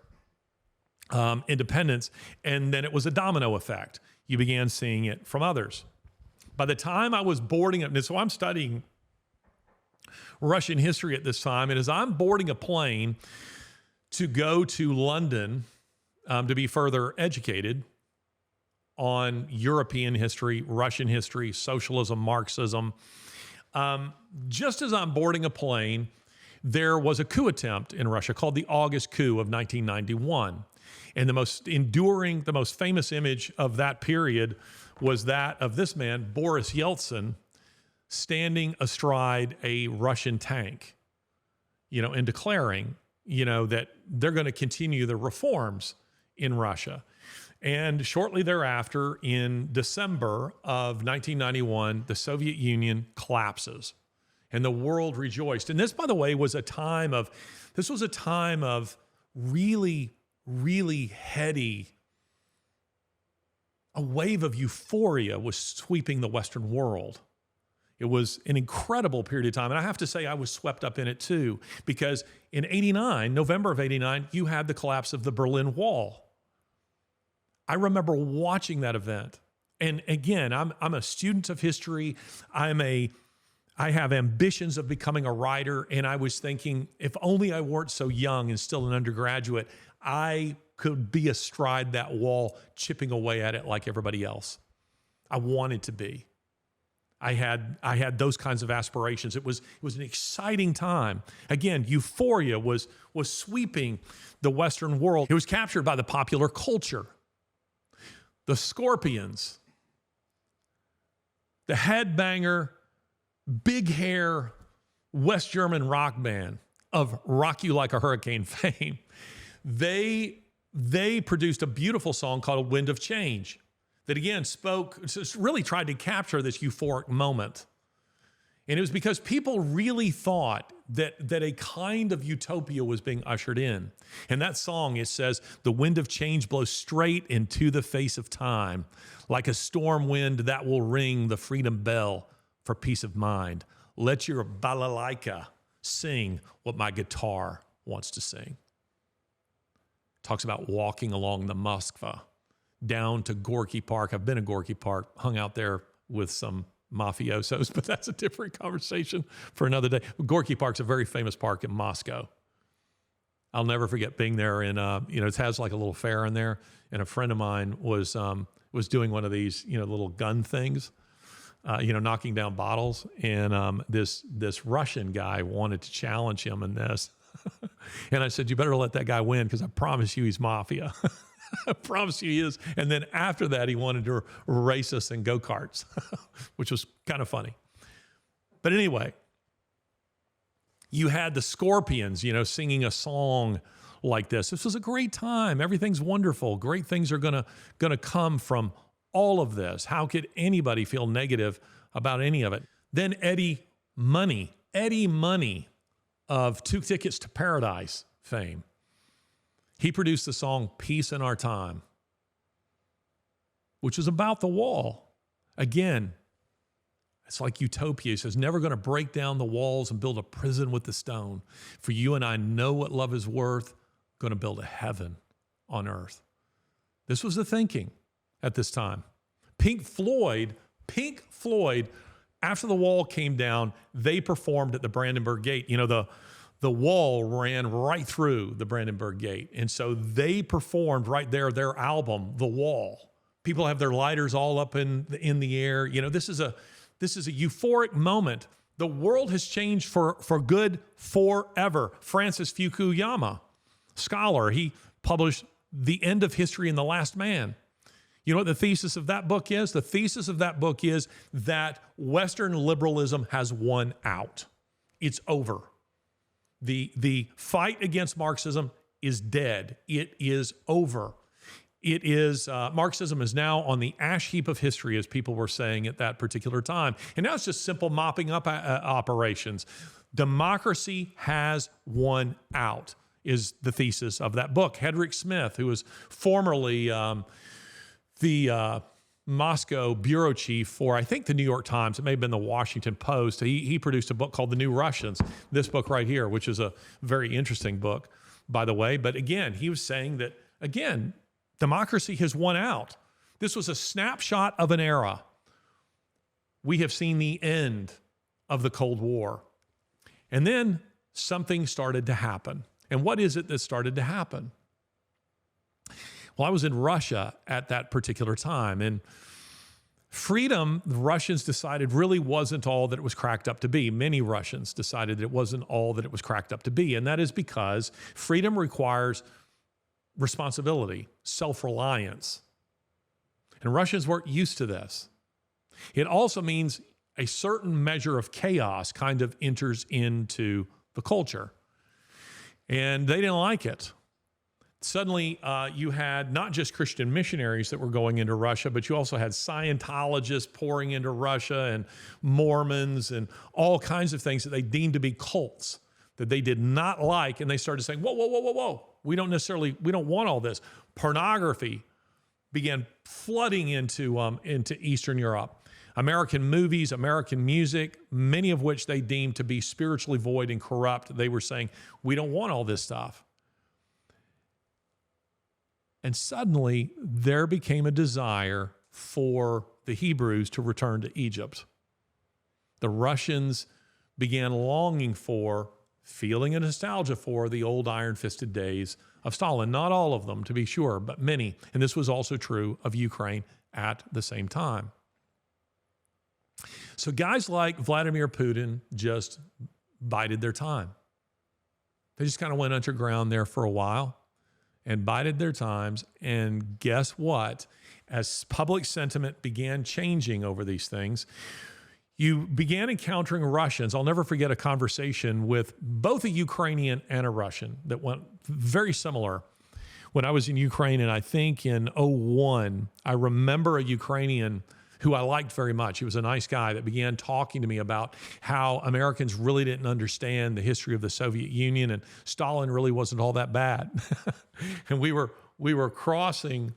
independence. And then it was a domino effect. You began seeing it from others. By the time I was boarding up, and so I'm studying Russian history at this time, and as I'm boarding a plane to go to London to be further educated on European history, Russian history, socialism, Marxism, just as I'm boarding a plane, there was a coup attempt in Russia called the August coup of 1991. And the most enduring, the most famous image of that period was that of this man, Boris Yeltsin, standing astride a Russian tank, and declaring, that they're going to continue the reforms in Russia. And shortly thereafter, in December of 1991, the Soviet Union collapses and the world rejoiced. And this, by the way, was a time of really, really heady. A wave of euphoria was sweeping the Western world. It was an incredible period of time. And I have to say, I was swept up in it too, because in November of 89, you had the collapse of the Berlin Wall. I remember watching that event. And again, I'm a student of history. I have ambitions of becoming a writer. And I was thinking, if only I weren't so young and still an undergraduate, I could be astride that wall, chipping away at it like everybody else. I wanted to be. I had those kinds of aspirations. It was an exciting time. Again, euphoria was sweeping the Western world. It was captured by the popular culture. The Scorpions, the headbanger, big hair West German rock band of Rock You Like a Hurricane fame, they produced a beautiful song called Wind of Change that again really tried to capture this euphoric moment. And it was because people really thought that a kind of utopia was being ushered in. And that song, it says, the wind of change blows straight into the face of time, like a storm wind that will ring the freedom bell for peace of mind. Let your balalaika sing what my guitar wants to sing. Talks about walking along the Moskva down to Gorky Park. I've been at Gorky Park, hung out there with some mafiosos, but that's a different conversation for another day. Gorky Park's a very famous park in Moscow. I'll never forget being there, and it has like a little fair in there. And a friend of mine was doing one of these little gun things, knocking down bottles, and this Russian guy wanted to challenge him in this, and I said, "You better let that guy win, because I promise you he's mafia." I promise you he is. And then after that, he wanted to race us in go-karts, which was kind of funny. But anyway, you had the Scorpions, singing a song like this. This was a great time. Everything's wonderful. Great things are gonna come from all of this. How could anybody feel negative about any of it? Then Eddie Money of Two Tickets to Paradise fame. He produced the song Peace in Our Time, which was about the wall. Again, it's like utopia. He says, never going to break down the walls and build a prison with the stone. For you and I know what love is worth, going to build a heaven on earth. This was the thinking at this time. Pink Floyd, after the wall came down, they performed at the Brandenburg Gate. The wall ran right through the Brandenburg Gate. And so they performed right there, their album, The Wall. People have their lighters all up in the air. This is a euphoric moment. The world has changed for good forever. Francis Fukuyama, scholar, he published The End of History and the Last Man. You know what the thesis of that book is? The thesis of that book is that Western liberalism has won out. It's over. The fight against Marxism is dead. It is over. it is, Marxism is now on the ash heap of history, as people were saying at that particular time. And now it's just simple mopping up operations. Democracy has won out, is the thesis of that book. Hedrick Smith, who was formerly the Moscow bureau chief for, I think, the New York Times, it may have been the Washington Post. He produced a book called The New Russians, this book right here, which is a very interesting book, by the way. But again, he was saying that, again, democracy has won out. This was a snapshot of an era. We have seen the end of the Cold War. And then something started to happen. And what is it that started to happen? Well, I was in Russia at that particular time, and freedom, the Russians decided, really wasn't all that it was cracked up to be. Many Russians decided that it wasn't all that it was cracked up to be, and that is because freedom requires responsibility, self-reliance. And Russians weren't used to this. It also means a certain measure of chaos kind of enters into the culture. And they didn't like it. Suddenly, you had not just Christian missionaries that were going into Russia, but you also had Scientologists pouring into Russia and Mormons and all kinds of things that they deemed to be cults that they did not like. And they started saying, whoa, whoa, whoa, whoa, whoa. We don't want all this. Pornography began flooding into Eastern Europe. American movies, American music, many of which they deemed to be spiritually void and corrupt. They were saying, we don't want all this stuff. And suddenly, there became a desire for the Hebrews to return to Egypt. The Russians began longing for, feeling a nostalgia for, the old iron-fisted days of Stalin. Not all of them, to be sure, but many. And this was also true of Ukraine at the same time. So guys like Vladimir Putin just bided their time. They just kind of went underground there for a while and bided their times. And guess what? As public sentiment began changing over these things, you began encountering Russians. I'll never forget a conversation with both a Ukrainian and a Russian that went very similar. When I was in Ukraine, and I think in 2001, I remember a Ukrainian who I liked very much. He was a nice guy that began talking to me about how Americans really didn't understand the history of the Soviet Union, and Stalin really wasn't all that bad. And we were crossing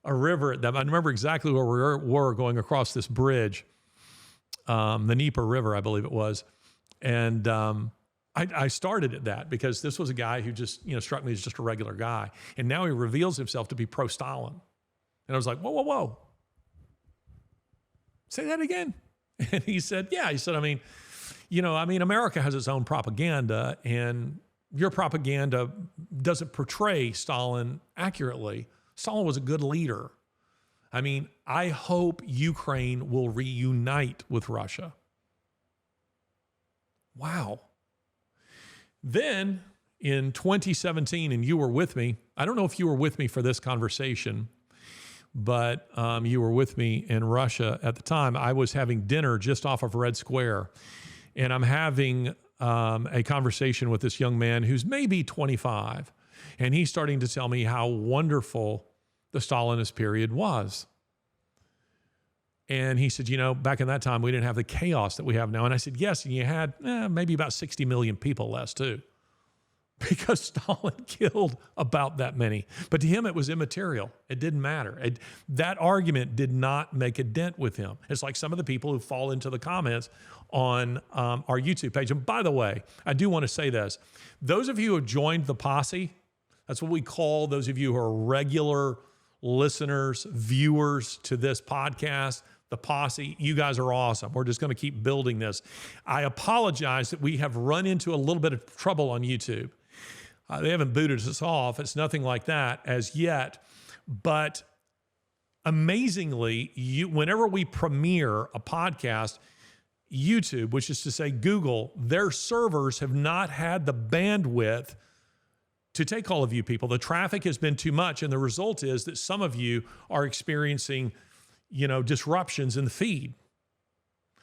a river. I remember exactly where we were going across this bridge, the Dnieper River, I believe it was. And I started at that because this was a guy who just struck me as just a regular guy. And now he reveals himself to be pro-Stalin. And I was like, whoa, whoa, whoa. Say that again. And he said, yeah. He said, America has its own propaganda, and your propaganda doesn't portray Stalin accurately. Stalin was a good leader. I hope Ukraine will reunite with Russia. Wow. Then in 2017, and you were with me, I don't know if you were with me for this conversation, but you were with me in Russia at the time. I was having dinner just off of Red Square, and I'm having a conversation with this young man who's maybe 25, and he's starting to tell me how wonderful the Stalinist period was. And he said, back in that time, we didn't have the chaos that we have now. And I said, yes, and you had maybe about 60 million people less too, because Stalin killed about that many. But to him, it was immaterial. It didn't matter. That argument did not make a dent with him. It's like some of the people who fall into the comments on our YouTube page. And by the way, I do want to say this. Those of you who have joined the posse, that's what we call those of you who are regular listeners, viewers to this podcast, the posse, you guys are awesome. We're just going to keep building this. I apologize that we have run into a little bit of trouble on YouTube. They haven't booted us off. It's nothing like that as yet. But amazingly, whenever we premiere a podcast, YouTube, which is to say Google, their servers have not had the bandwidth to take all of you people. The traffic has been too much, and the result is that some of you are experiencing, disruptions in the feed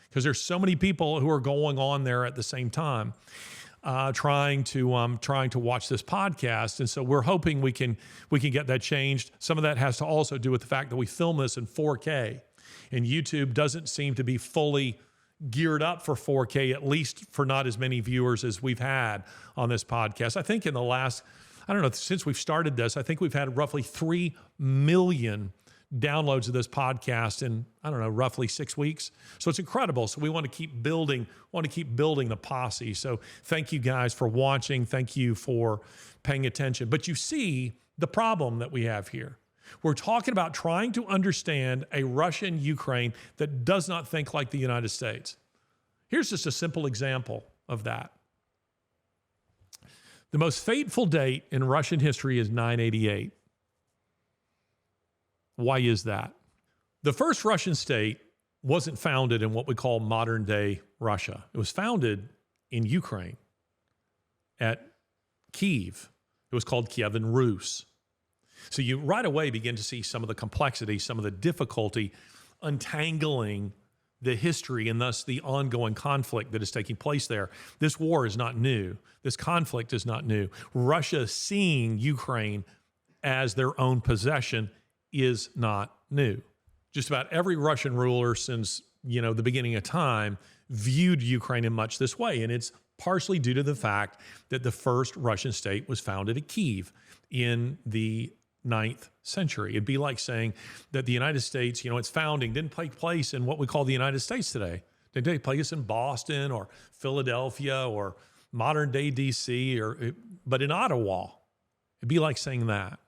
because there's so many people who are going on there at the same time. trying to watch this podcast, and so we're hoping we can get that changed. Some of that has to also do with the fact that we film this in 4K, and YouTube doesn't seem to be fully geared up for 4K, at least for not as many viewers as we've had on this podcast. I think in the last, I don't know, since we've started this, I think we've had roughly 3 million downloads of this podcast in, I don't know, roughly 6 weeks. So it's incredible. So we want to keep building the posse. So thank you guys for watching. Thank you for paying attention. But you see the problem that we have here. We're talking about trying to understand a Russian Ukraine that does not think like the United States. Here's just a simple example of that. The most fateful date in Russian history is 988. Why is that? The first Russian state wasn't founded in what we call modern day Russia. It was founded in Ukraine at Kiev. It was called Kievan Rus. So you right away begin to see some of the complexity, some of the difficulty untangling the history and thus the ongoing conflict that is taking place there. This war is not new. This conflict is not new. Russia seeing Ukraine as their own possession is not new. Just about every Russian ruler since, the beginning of time viewed Ukraine in much this way. And it's partially due to the fact that the first Russian state was founded at Kiev in the 9th century. It'd be like saying that the United States, its founding didn't take place in what we call the United States today. It didn't take place in Boston or Philadelphia or modern day DC, but in Ottawa. It'd be like saying that.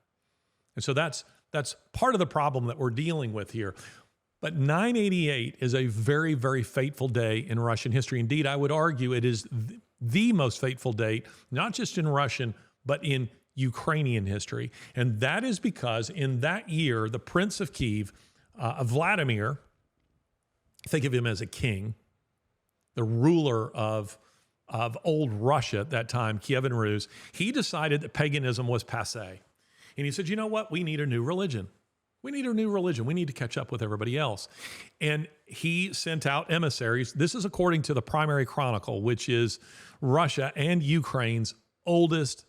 And so that's part of the problem that we're dealing with here. But 988 is a very, very fateful day in Russian history. Indeed, I would argue it is the most fateful date, not just in Russian, but in Ukrainian history. And that is because in that year, the Prince of Kiev, Vladimir, think of him as a king, the ruler of old Russia at that time, Kievan Rus, he decided that paganism was passé. And he said, you know what? We need a new religion. We need a new religion. We need to catch up with everybody else. And he sent out emissaries. This is according to the Primary Chronicle, which is Russia and Ukraine's oldest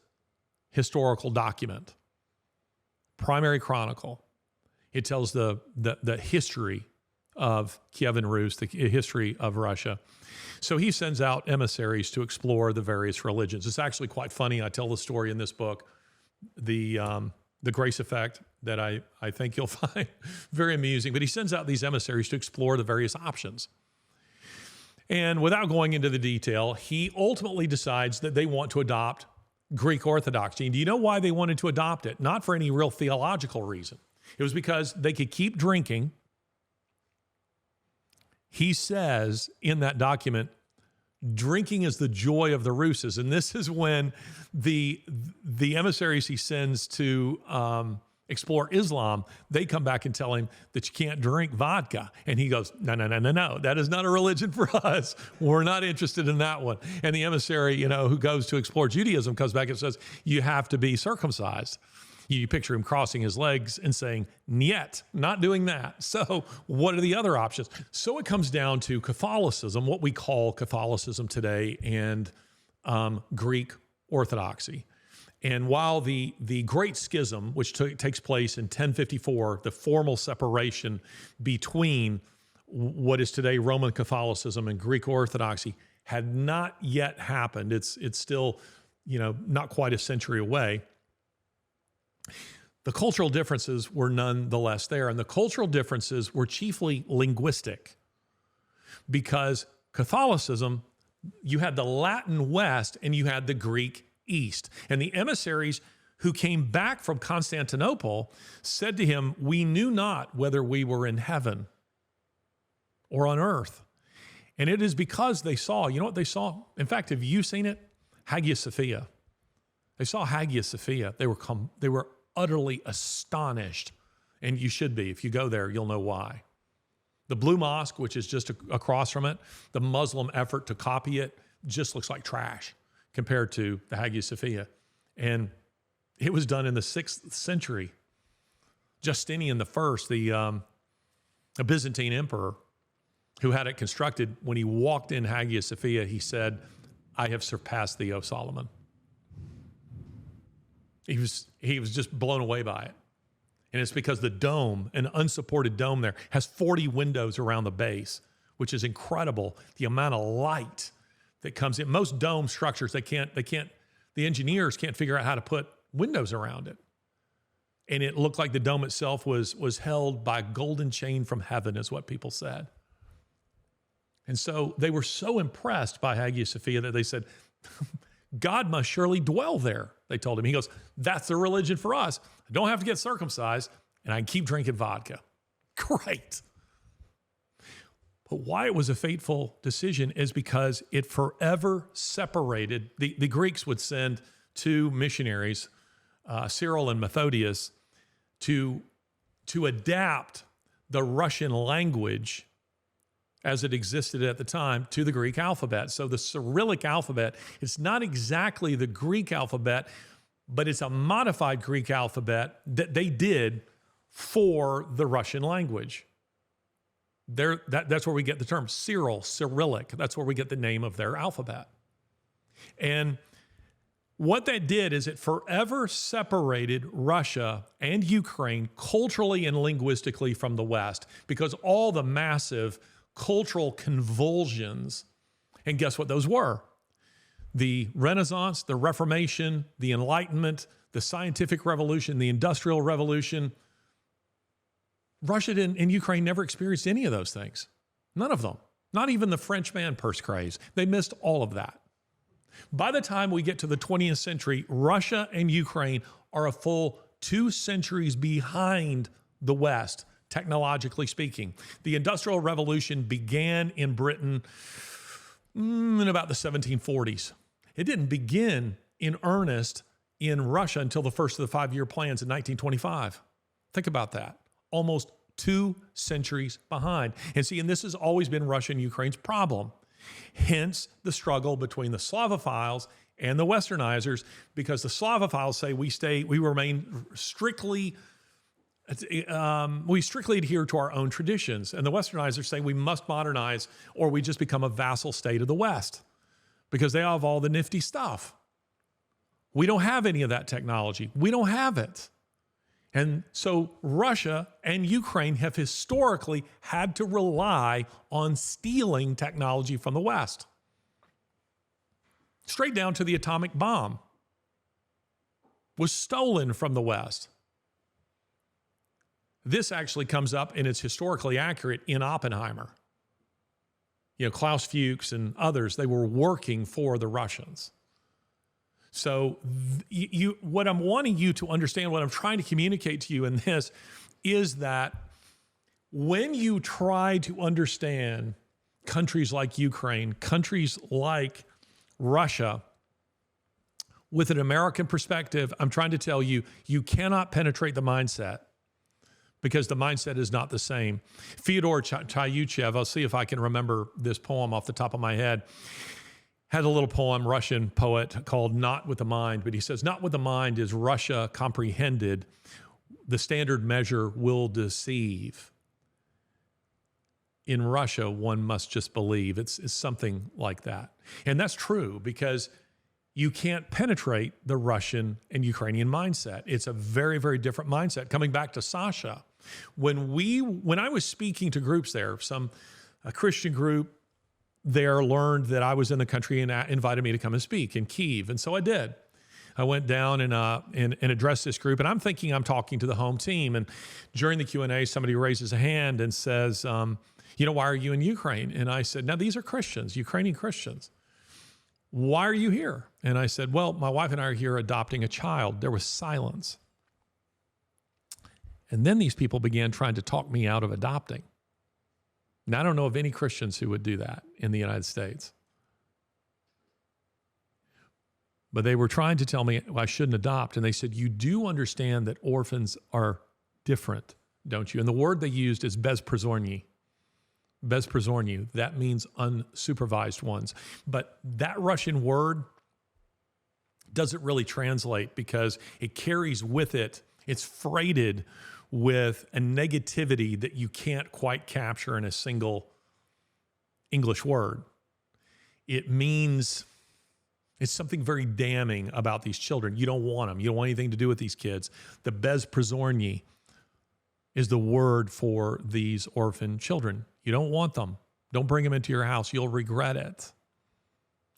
historical document. Primary Chronicle. It tells the history of Kievan Rus, the history of Russia. So he sends out emissaries to explore the various religions. It's actually quite funny. I tell the story in this book, the Grace Effect, that I think you'll find very amusing. But he sends out these emissaries to explore the various options. And without going into the detail, he ultimately decides that they want to adopt Greek Orthodoxy. And do you know why they wanted to adopt it? Not for any real theological reason. It was because they could keep drinking. He says in that document, drinking is the joy of the Ruses. And this is when the emissaries he sends to explore Islam, they come back and tell him that you can't drink vodka. And he goes, no. That is not a religion for us. We're not interested in that one. And the emissary, who goes to explore Judaism comes back and says, you have to be circumcised. You picture him crossing his legs and saying, "Niet, not doing that." So what are the other options? So it comes down to Catholicism, what we call Catholicism today, and Greek Orthodoxy. And while the Great Schism, which takes place in 1054, the formal separation between what is today Roman Catholicism and Greek Orthodoxy, had not yet happened. It's still, not quite a century away. The cultural differences were nonetheless there, and the cultural differences were chiefly linguistic, because Catholicism, you had the Latin West and you had the Greek East. And the emissaries who came back from Constantinople said to him, "We knew not whether we were in heaven or on earth." And it is because they saw, you know what they saw? In fact, have you seen it? Hagia Sophia. They saw Hagia Sophia. They were utterly astonished. And you should be. If you go there, you'll know why. The Blue Mosque, which is just across from it, the Muslim effort to copy it just looks like trash compared to the Hagia Sophia. And it was done in the 6th century. Justinian I, the Byzantine emperor who had it constructed, when he walked in Hagia Sophia, he said, I have surpassed thee, O Solomon. He was just blown away by it. And it's because the dome, an unsupported dome there, has 40 windows around the base, which is incredible. The amount of light that comes in. Most dome structures, the engineers can't figure out how to put windows around it. And it looked like the dome itself was held by a golden chain from heaven, is what people said. And so they were so impressed by Hagia Sophia that they said, God must surely dwell there, they told him. He goes, that's the religion for us. I don't have to get circumcised, and I can keep drinking vodka. Great. But why it was a fateful decision is because it forever separated. The Greeks would send two missionaries, Cyril and Methodius, to adapt the Russian language as it existed at the time to the Greek alphabet. So the Cyrillic alphabet is not exactly the Greek alphabet, but it's a modified Greek alphabet that they did for the Russian language. That's where we get the term Cyrillic. That's where we get the name of their alphabet. And what that did is it forever separated Russia and Ukraine culturally and linguistically from the West, because all the massive cultural convulsions, and guess what those were? The Renaissance, the Reformation, the Enlightenment, the Scientific Revolution, the Industrial Revolution. Russia and Ukraine never experienced any of those things. None of them. Not even the French man purse craze. They missed all of that. By the time we get to the 20th century, Russia and Ukraine are a full 2 centuries behind the West, technologically speaking. The Industrial Revolution began in Britain in about the 1740s. It didn't begin in earnest in Russia until the first of the 5-year plans in 1925. Think about that. Almost 2 centuries behind. And see, and this has always been Russia and Ukraine's problem. Hence the struggle between the Slavophiles and the Westernizers, because the Slavophiles say we remain strictly, we strictly adhere to our own traditions. And the Westernizers say we must modernize or we just become a vassal state of the West because they have all the nifty stuff. We don't have any of that technology. We don't have it. And so Russia and Ukraine have historically had to rely on stealing technology from the West. Straight down to the atomic bomb was stolen from the West. This actually comes up, and it's historically accurate, in Oppenheimer. You know, Klaus Fuchs and others, they were working for the Russians. So what I'm wanting you to understand, what I'm trying to communicate to you in this, is that when you try to understand countries like Ukraine, countries like Russia, with an American perspective, I'm trying to tell you, you cannot penetrate the mindset because the mindset is not the same. Fyodor Tyutchev, I'll see if I can remember this poem off the top of my head, had a little poem, Russian poet, called Not With the Mind. But he says, not with the mind is Russia comprehended. The standard measure will deceive. In Russia, one must just believe. It's something like that. And that's true because you can't penetrate the Russian and Ukrainian mindset. It's a very, very different mindset. Coming back to Sasha, when I was speaking to groups there, a Christian group there learned that I was in the country and invited me to come and speak in Kyiv. And so I did. I went down and addressed this group. And I'm thinking I'm talking to the home team. And during the Q&A, somebody raises a hand and says, why are you in Ukraine? And I said, now these are Christians, Ukrainian Christians. Why are you here? And I said, well, my wife and I are here adopting a child. There was silence. And then these people began trying to talk me out of adopting. Now, I don't know of any Christians who would do that in the United States. But they were trying to tell me I shouldn't adopt. And they said, you do understand that orphans are different, don't you? And the word they used is bezprizorny. Bezprizorny. That means unsupervised ones. But that Russian word doesn't really translate because it carries with it, it's freighted with a negativity that you can't quite capture in a single English word. It means It's something very damning about these children. You don't want them. You don't want anything to do with these kids. The bezprizorni is the word for these orphan children. You don't want them. Don't bring them into your house. You'll regret it.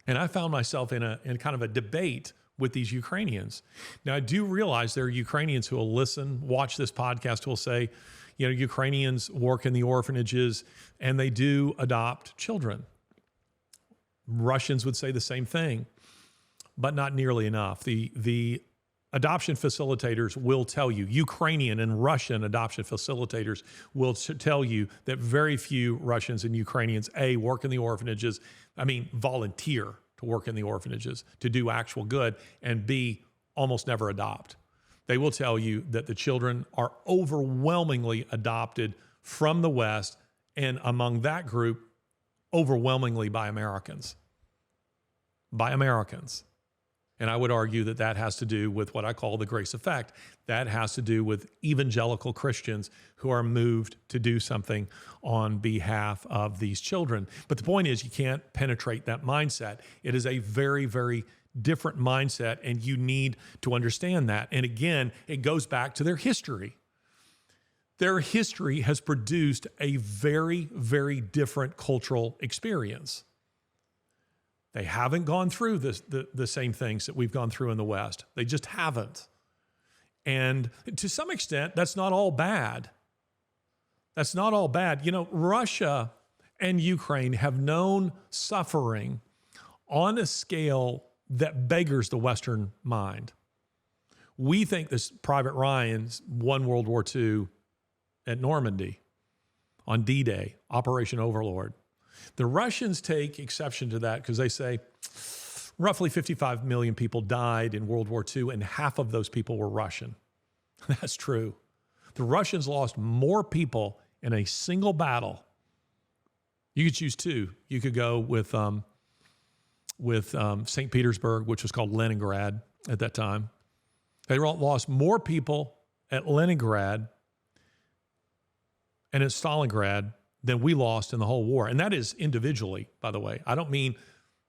And I found myself in kind of a debate with these Ukrainians. Now, I do realize there are Ukrainians who will listen, watch this podcast, who will say, you know, Ukrainians work in the orphanages and they do adopt children. Russians would say the same thing, but not nearly enough. The adoption facilitators will tell you, Ukrainian and Russian adoption facilitators will tell you that very few Russians and Ukrainians, A, work in the orphanages, volunteer to work in the orphanages to do actual good, and B, almost never adopt. They will tell you that the children are overwhelmingly adopted from the West, and among that group, overwhelmingly by Americans. By Americans. And I would argue that that has to do with what I call the grace effect. That has to do with evangelical Christians who are moved to do something on behalf of these children. But the point is, you can't penetrate that mindset. It is a very, very different mindset, and you need to understand that. And again, it goes back to their history. Their history has produced a very, very different cultural experience. They haven't gone through the same things that we've gone through in the West. They just haven't. And to some extent, that's not all bad. That's not all bad. You know, Russia and Ukraine have known suffering on a scale that beggars the Western mind. We think this Private Ryan's won World War II at Normandy on D-Day, Operation Overlord. The Russians take exception to that because they say roughly 55 million people died in World War II, and half of those people were Russian. That's true. The Russians lost more people in a single battle. You could choose two. You could go with St. Petersburg, which was called Leningrad at that time. They lost more people at Leningrad and at Stalingrad than we lost in the whole war. And that is individually, by the way. I don't mean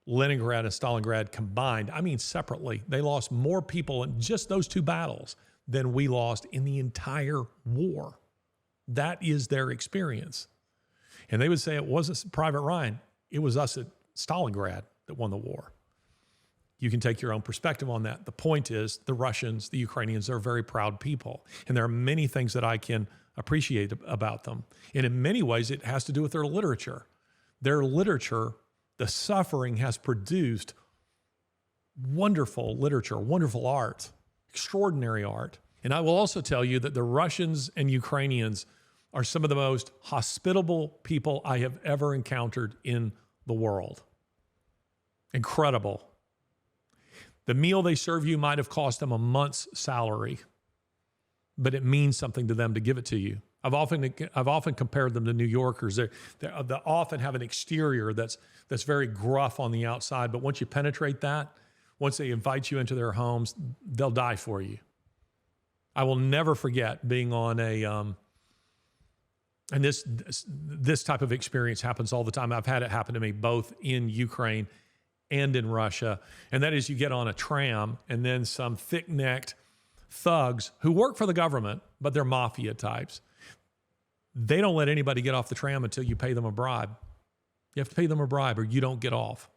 Leningrad and Stalingrad combined. I mean separately. They lost more people in just those two battles than we lost in the entire war. That is their experience. And they would say it wasn't Private Ryan. It was us at Stalingrad that won the war. You can take your own perspective on that. The point is, the Russians, the Ukrainians are very proud people. And there are many things that I can appreciate about them. And in many ways, it has to do with their literature. Their literature, the suffering has produced wonderful literature, wonderful art, extraordinary art. And I will also tell you that the Russians and Ukrainians are some of the most hospitable people I have ever encountered in the world. Incredible. The meal they serve you might have cost them a month's salary, but it means something to them to give it to you. I've often compared them to New Yorkers. They often have an exterior that's very gruff on the outside, but once you penetrate that, once they invite you into their homes, they'll die for you. I will never forget being on and this type of experience happens all the time. I've had it happen to me both in Ukraine and in Russia, and that is you get on a tram and then some thick-necked thugs who work for the government, but they're mafia types. They don't let anybody get off the tram until you pay them a bribe. You have to pay them a bribe or you don't get off.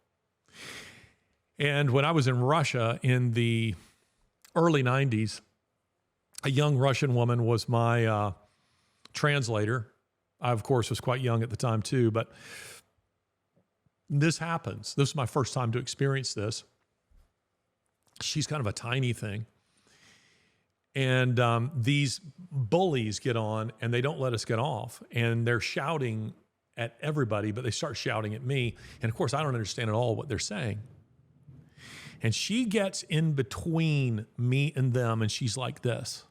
And when I was in Russia in the early 90s, a young Russian woman was my translator. I, of course, was quite young at the time too, but this happens. This was my first time to experience this. She's kind of a tiny thing. And these bullies get on and they don't let us get off. And they're shouting at everybody, but they start shouting at me. And of course, I don't understand at all what they're saying. And she gets in between me and them and she's like this.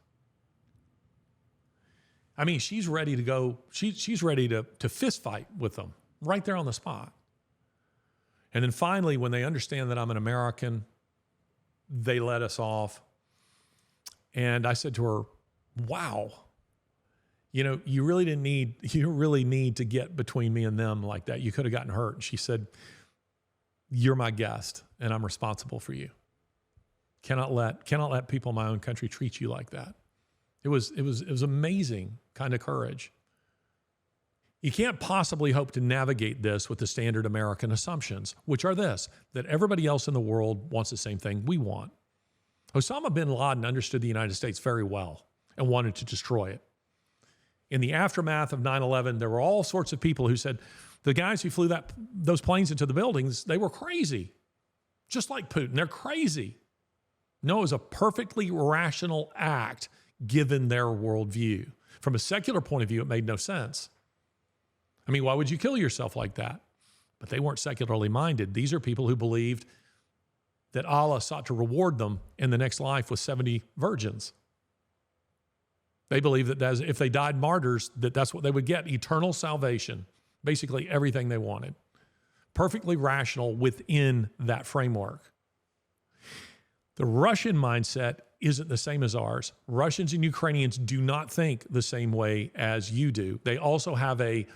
I mean, she's ready to go. She's ready to fist fight with them right there on the spot. And then finally, when they understand that I'm an American, they let us off. And I said to her, wow, you really need to get between me and them like that. You could have gotten hurt. And she said, you're my guest and I'm responsible for you. Cannot let people in my own country treat you like that. It was amazing kind of courage. You can't possibly hope to navigate this with the standard American assumptions, which are this, that everybody else in the world wants the same thing we want. Osama bin Laden understood the United States very well and wanted to destroy it. In the aftermath of 9/11, there were all sorts of people who said, the guys who flew those planes into the buildings, they were crazy. Just like Putin, they're crazy. No, it was a perfectly rational act given their worldview. From a secular point of view, it made no sense. I mean, why would you kill yourself like that? But they weren't secularly minded. These are people who believed that Allah sought to reward them in the next life with 70 virgins. They believed that if they died martyrs, that's what they would get, eternal salvation, basically everything they wanted. Perfectly rational within that framework. The Russian mindset isn't the same as ours. Russians and Ukrainians do not think the same way as you do. They also have a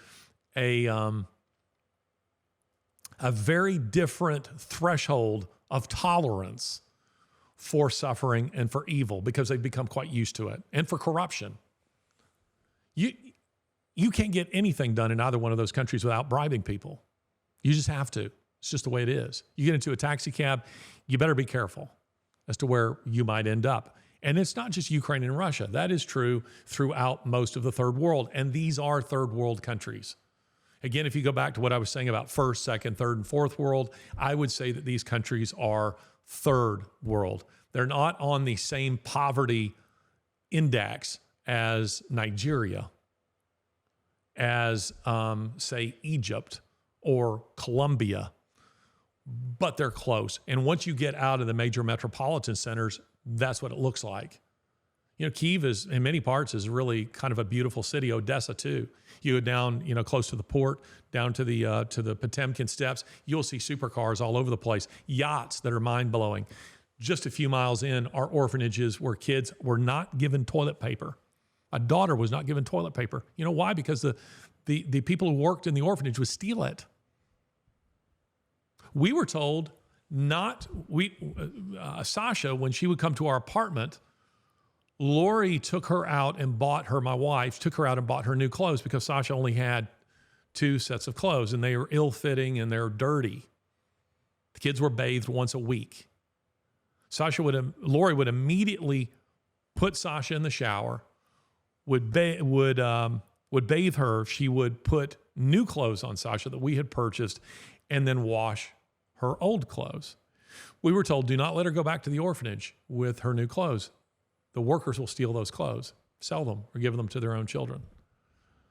very different threshold of tolerance for suffering and for evil because they've become quite used to it, and for corruption. You can't get anything done in either one of those countries without bribing people. You just have to. It's just the way it is. You get into a taxi cab, you better be careful as to where you might end up. And it's not just Ukraine and Russia. That is true throughout most of the third world. And these are third world countries. Again, if you go back to what I was saying about first, second, third, and fourth world, I would say that these countries are third world. They're not on the same poverty index as Nigeria, as, say, Egypt or Colombia, but they're close. And once you get out of the major metropolitan centers, that's what it looks like. You know, Kyiv is, in many parts, is really kind of a beautiful city. Odessa too. You go down, close to the port, down to the Potemkin steppes. You'll see supercars all over the place, yachts that are mind blowing. Just a few miles in are orphanages where kids were not given toilet paper. A daughter was not given toilet paper. You know why? Because the people who worked in the orphanage would steal it. We were told Sasha, when she would come to our apartment, Lori took her out and bought her, my wife, took her out and bought her new clothes because Sasha only had 2 sets of clothes and they were ill-fitting and they're dirty. The kids were bathed once a week. Lori would immediately put Sasha in the shower, would bathe her. She would put new clothes on Sasha that we had purchased and then wash her old clothes. We were told, do not let her go back to the orphanage with her new clothes. The workers will steal those clothes, sell them, or give them to their own children.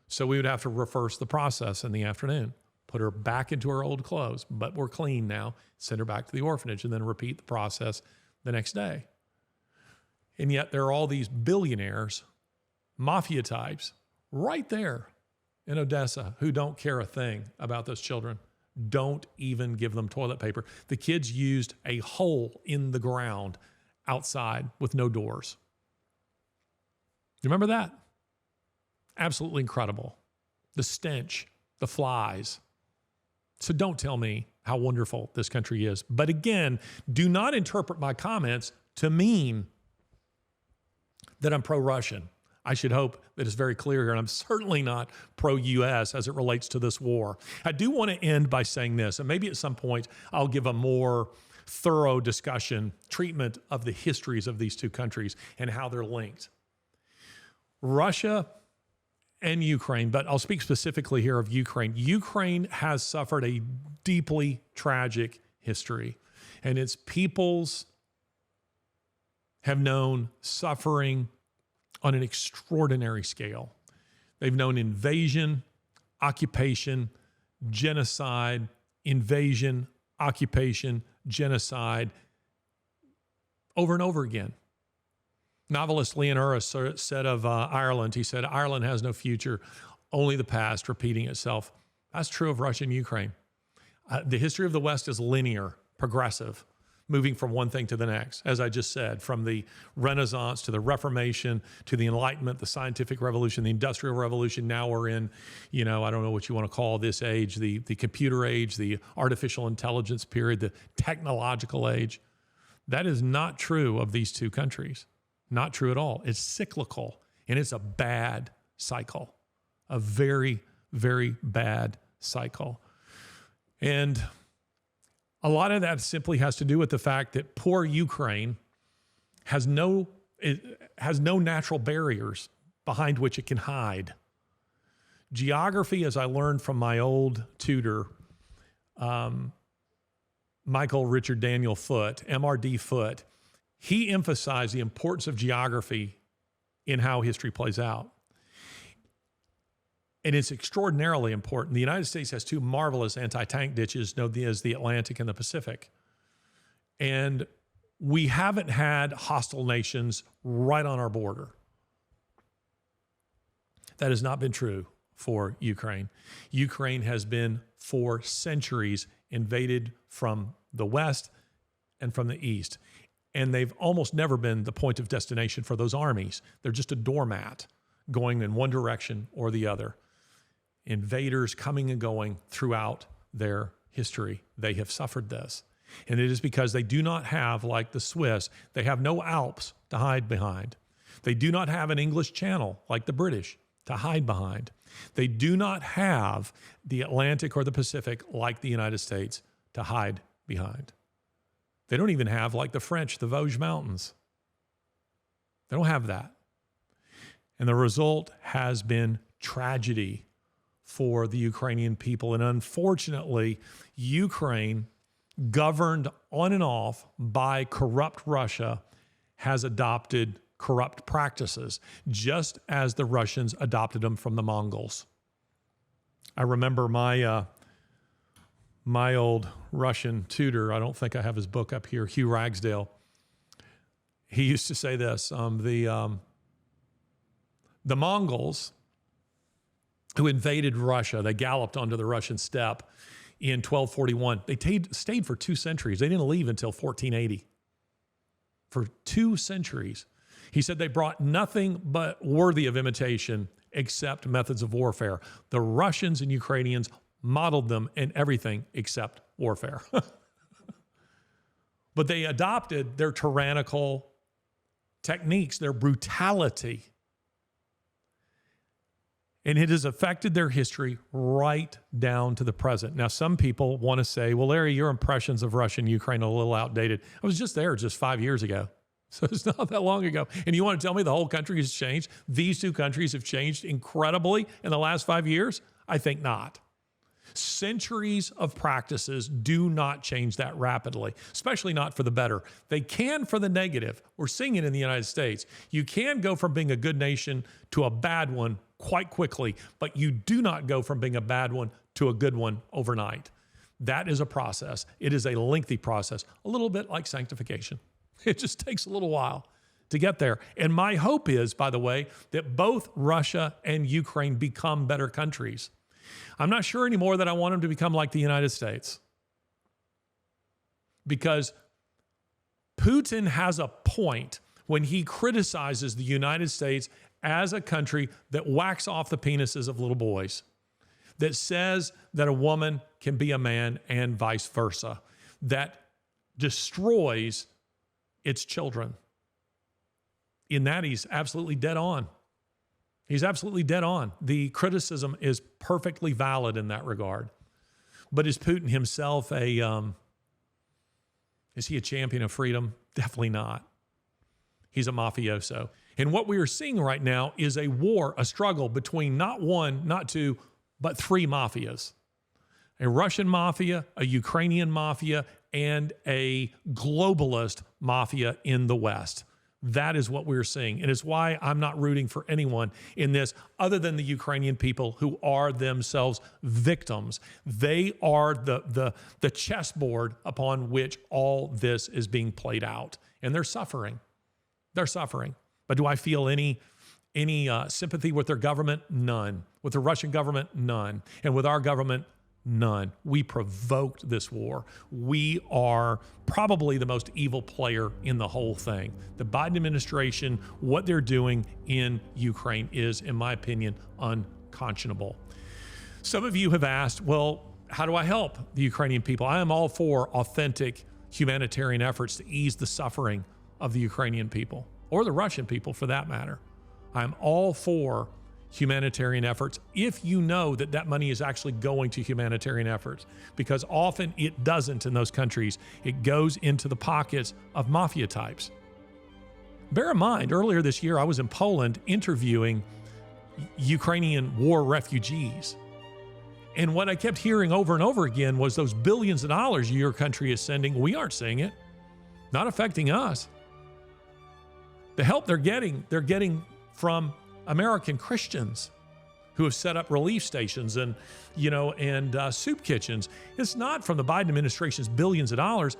So we would have to reverse the process in the afternoon, put her back into her old clothes, but we're clean now, send her back to the orphanage, and then repeat the process the next day. And yet there are all these billionaires, mafia types, right there in Odessa who don't care a thing about those children. Don't even give them toilet paper. The kids used a hole in the ground outside with no doors. You remember that? Absolutely incredible. The stench, the flies. So don't tell me how wonderful this country is. But again, do not interpret my comments to mean that I'm pro-Russian. I should hope that it's very clear here, and I'm certainly not pro-U.S. as it relates to this war. I do want to end by saying this, and maybe at some point I'll give a more thorough discussion, treatment of the histories of these two countries and how they're linked. Russia and Ukraine, but I'll speak specifically here of Ukraine. Ukraine has suffered a deeply tragic history, and its peoples have known suffering on an extraordinary scale. They've known invasion, occupation, genocide, invasion, occupation, genocide, over and over again. Novelist Leon Uris said of Ireland, he said, Ireland has no future, only the past repeating itself. That's true of Russia and Ukraine. The history of the West is linear, progressive. moving from one thing to the next, as I just said, from the Renaissance to the Reformation to the Enlightenment, the Scientific Revolution, the Industrial Revolution. Now we're in, I don't know what you want to call this age, the computer age, the artificial intelligence period, the technological age. That is not true of these two countries. Not true at all. It's cyclical, and it's a bad cycle, a very, very bad cycle. And a lot of that simply has to do with the fact that poor Ukraine has no natural barriers behind which it can hide. Geography, as I learned from my old tutor, Michael Richard Daniel Foote, MRD Foote, he emphasized the importance of geography in how history plays out. And it's extraordinarily important. The United States has two marvelous anti-tank ditches, known as the Atlantic and the Pacific. And we haven't had hostile nations right on our border. That has not been true for Ukraine. Ukraine has been, for centuries, invaded from the west and from the east. And they've almost never been the point of destination for those armies. They're just a doormat going in one direction or the other. Invaders coming and going throughout their history. They have suffered this. And it is because they do not have, like the Swiss, they have no Alps to hide behind. They do not have an English Channel like the British to hide behind. They do not have the Atlantic or the Pacific like the United States to hide behind. They don't even have, like the French, the Vosges Mountains. They don't have that. And the result has been tragedy for the Ukrainian people. And unfortunately, Ukraine, governed on and off by corrupt Russia, has adopted corrupt practices, just as the Russians adopted them from the Mongols. I remember my old Russian tutor, I don't think I have his book up here, Hugh Ragsdale. He used to say this, the Mongols who invaded Russia, they galloped onto the Russian steppe in 1241. They stayed for 2 centuries. They didn't leave until 1480. For 2 centuries. He said they brought nothing but worthy of imitation except methods of warfare. The Russians and Ukrainians modeled them in everything except warfare. But they adopted their tyrannical techniques, their brutality. And it has affected their history right down to the present. Now, some people want to say, well, Larry, your impressions of Russia and Ukraine are a little outdated. I was just there just 5 years ago. So it's not that long ago. And you want to tell me the whole country has changed? These two countries have changed incredibly in the last 5 years? I think not. Centuries of practices do not change that rapidly, especially not for the better. They can for the negative. We're seeing it in the United States. You can go from being a good nation to a bad one quite quickly, but you do not go from being a bad one to a good one overnight. That is a process. It is a lengthy process, a little bit like sanctification. It just takes a little while to get there. And my hope is, by the way, that both Russia and Ukraine become better countries. I'm not sure anymore that I want them to become like the United States, because Putin has a point when he criticizes the United States as a country that whacks off the penises of little boys, that says that a woman can be a man and vice versa, that destroys its children. In that, he's absolutely dead on. He's absolutely dead on. The criticism is perfectly valid in that regard. But is Putin himself is he a champion of freedom? Definitely not. He's a mafioso. And what we are seeing right now is a war, a struggle between not one, not two, but 3 mafias. A Russian mafia, a Ukrainian mafia, and a globalist mafia in the West. That is what we're seeing. And it's why I'm not rooting for anyone in this other than the Ukrainian people who are themselves victims. They are the chessboard upon which all this is being played out. And they're suffering. They're suffering. But do I feel any sympathy with their government? None. With the Russian government? None. And with our government? None. We provoked this war. We are probably the most evil player in the whole thing. The Biden administration, what they're doing in Ukraine is, in my opinion, unconscionable. Some of you have asked, well, how do I help the Ukrainian people? I am all for authentic humanitarian efforts to ease the suffering of the Ukrainian people, or the Russian people for that matter. I'm all for humanitarian efforts if you know that that money is actually going to humanitarian efforts, because often it doesn't in those countries. It goes into the pockets of mafia types. Bear in mind, earlier this year, I was in Poland interviewing Ukrainian war refugees. And what I kept hearing over and over again was those billions of dollars your country is sending, we aren't seeing it. Not affecting us. The help they're getting from American Christians who have set up relief stations and soup kitchens. It's not from the Biden administration's billions of dollars.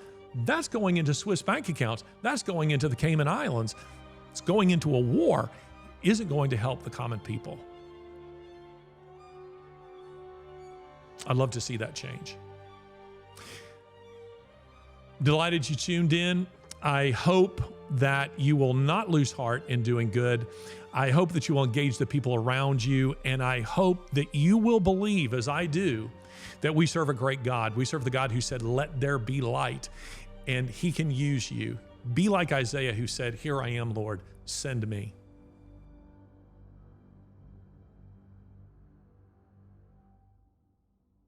That's going into Swiss bank accounts. That's going into the Cayman Islands. It's going into a war. Isn't going to help the common people. I'd love to see that change. Delighted you tuned in. I hope that you will not lose heart in doing good. I hope that you will engage the people around you, and I hope that you will believe, as I do, that we serve a great God. We serve the God who said, "Let there be light," and he can use you. Be like Isaiah, who said, "Here I am, Lord, send me."